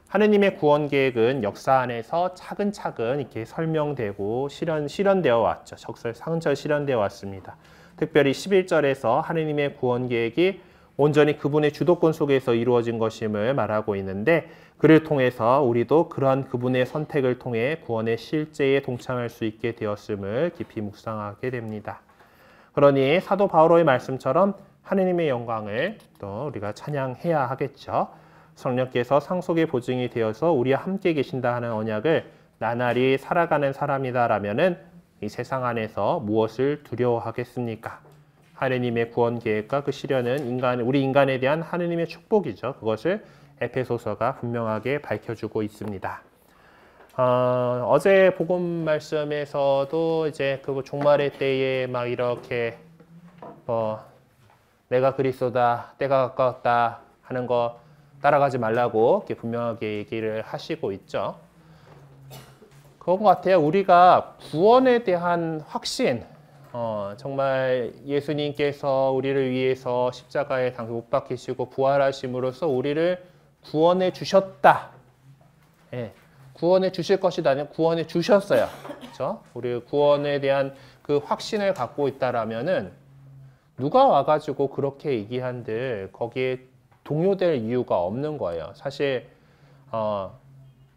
하느님의 구원 계획은 역사 안에서 차근차근 이렇게 설명되고 실현되어 왔죠. 차근차근 실현되어 왔습니다. 특별히 11절에서 하느님의 구원 계획이 온전히 그분의 주도권 속에서 이루어진 것임을 말하고 있는데, 그를 통해서 우리도 그러한 그분의 선택을 통해 구원의 실제에 동참할 수 있게 되었음을 깊이 묵상하게 됩니다. 그러니 사도 바오로의 말씀처럼 하느님의 영광을 또 우리가 찬양해야 하겠죠. 성령께서 상속의 보증이 되어서 우리와 함께 계신다 하는 언약을 나날이 살아가는 사람이다라면은 이 세상 안에서 무엇을 두려워하겠습니까? 하느님의 구원 계획과 그 실현은 우리 인간에 대한 하느님의 축복이죠. 그것을 에페소서가 분명하게 밝혀주고 있습니다. 어제 복음 말씀에서도 이제 그 종말의 때에 막 이렇게 내가 그리스도다, 때가 가까웠다 하는 거 따라가지 말라고 이렇게 분명하게 얘기를 하시고 있죠. 그런 것 같아요. 우리가 구원에 대한 확신, 정말 예수님께서 우리를 위해서 십자가에 못 박히시고 부활하심으로써 우리를 구원해 주셨다. 예, 구원해 주실 것이다. 아니면 구원해 주셨어요. 그렇죠? 우리 구원에 대한 그 확신을 갖고 있다라면은 누가 와가지고 그렇게 얘기한들 거기에 동요될 이유가 없는 거예요. 사실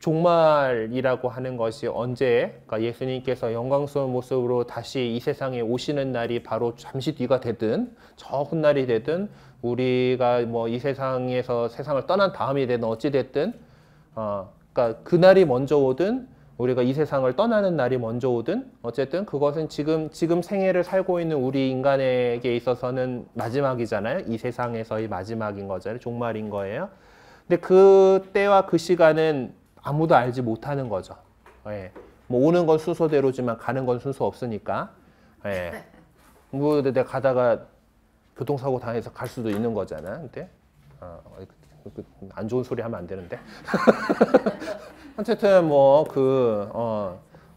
종말이라고 하는 것이 언제, 그러니까 예수님께서 영광스러운 모습으로 다시 이 세상에 오시는 날이 바로 잠시 뒤가 되든 저 훗날이 되든 우리가 뭐 이 세상에서 세상을 떠난 다음이 되든 어찌 됐든 그러니까 그 날이 먼저 오든 우리가 이 세상을 떠나는 날이 먼저 오든 어쨌든 그것은 지금 생애를 살고 있는 우리 인간에게 있어서는 마지막이잖아요. 이 세상에서의 마지막인 거잖아요. 종말인 거예요. 근데 그 때와 그 시간은 아무도 알지 못하는 거죠. 예. 뭐 오는 건 순서대로지만 가는 건 순서 없으니까. 예. 뭐 내가 가다가 교통사고 당해서 갈 수도 있는 거잖아. 근데 안 좋은 소리 하면 안 되는데. 어쨌든 뭐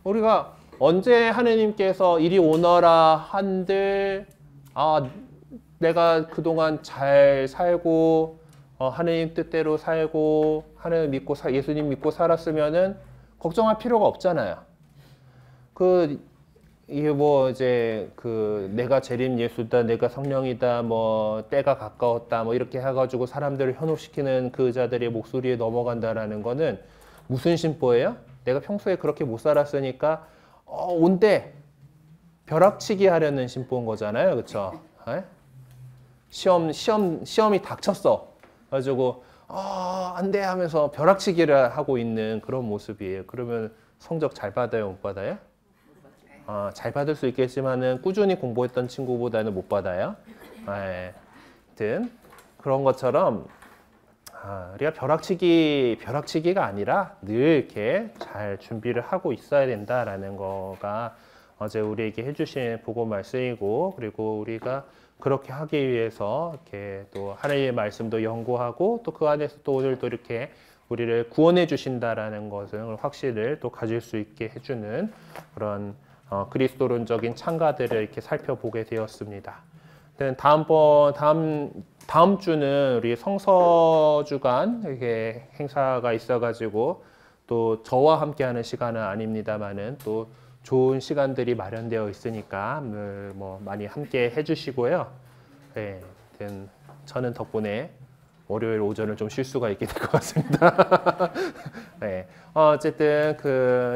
우리가 언제 하느님께서 이리 오너라 한들 내가 그동안 잘 살고 하느님 뜻대로 살고 하느님 믿고 예수님 믿고 살았으면은 걱정할 필요가 없잖아요. 이게 뭐 이제 내가 재림 예수다, 내가 성령이다, 뭐 때가 가까웠다, 뭐 이렇게 해가지고 사람들을 현혹시키는 그 자들의 목소리에 넘어간다라는 거는 무슨 심보예요? 내가 평소에 그렇게 못 살았으니까 온대 벼락치기 하려는 심보인 거잖아요, 그렇죠? 시험이 닥쳤어. 가지고 안 돼 하면서 벼락치기를 하고 있는 그런 모습이에요. 그러면 성적 잘 받아요, 못 받아요? 잘 받을 수 있겠지만은 꾸준히 공부했던 친구보다는 못 받아요. 하여튼 그런 것처럼 우리가 벼락치기가 아니라 늘 이렇게 잘 준비를 하고 있어야 된다라는 거가 어제 우리에게 해주신 복음 말씀이고, 그리고 우리가 그렇게 하기 위해서 이렇게 또 하나님의 말씀도 연구하고 또 그 안에서 또 오늘 또 이렇게 우리를 구원해 주신다라는 것을 확신을 또 가질 수 있게 해주는 그런 그리스도론적인 참가들을 이렇게 살펴보게 되었습니다. 다음 주는 우리 성서주간 이렇게 행사가 있어가지고 또 저와 함께하는 시간은 아닙니다만은 또 좋은 시간들이 마련되어 있으니까 뭐 많이 함께 해주시고요. 네, 저는 덕분에 월요일 오전을 좀 쉴 수가 있게 될 것 같습니다. 네, 어쨌든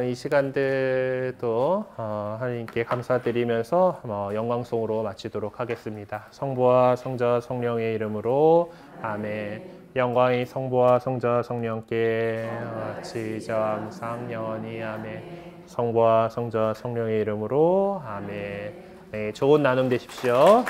이 시간들도 하나님께 감사드리면서 영광송으로 마치도록 하겠습니다. 성부와 성자 성령의 이름으로 아멘. 영광이 성부와 성자 성령께 같이 잠상 영원히 아멘. 성부와 성자 성령의 이름으로 아멘. 네, 좋은 나눔 되십시오.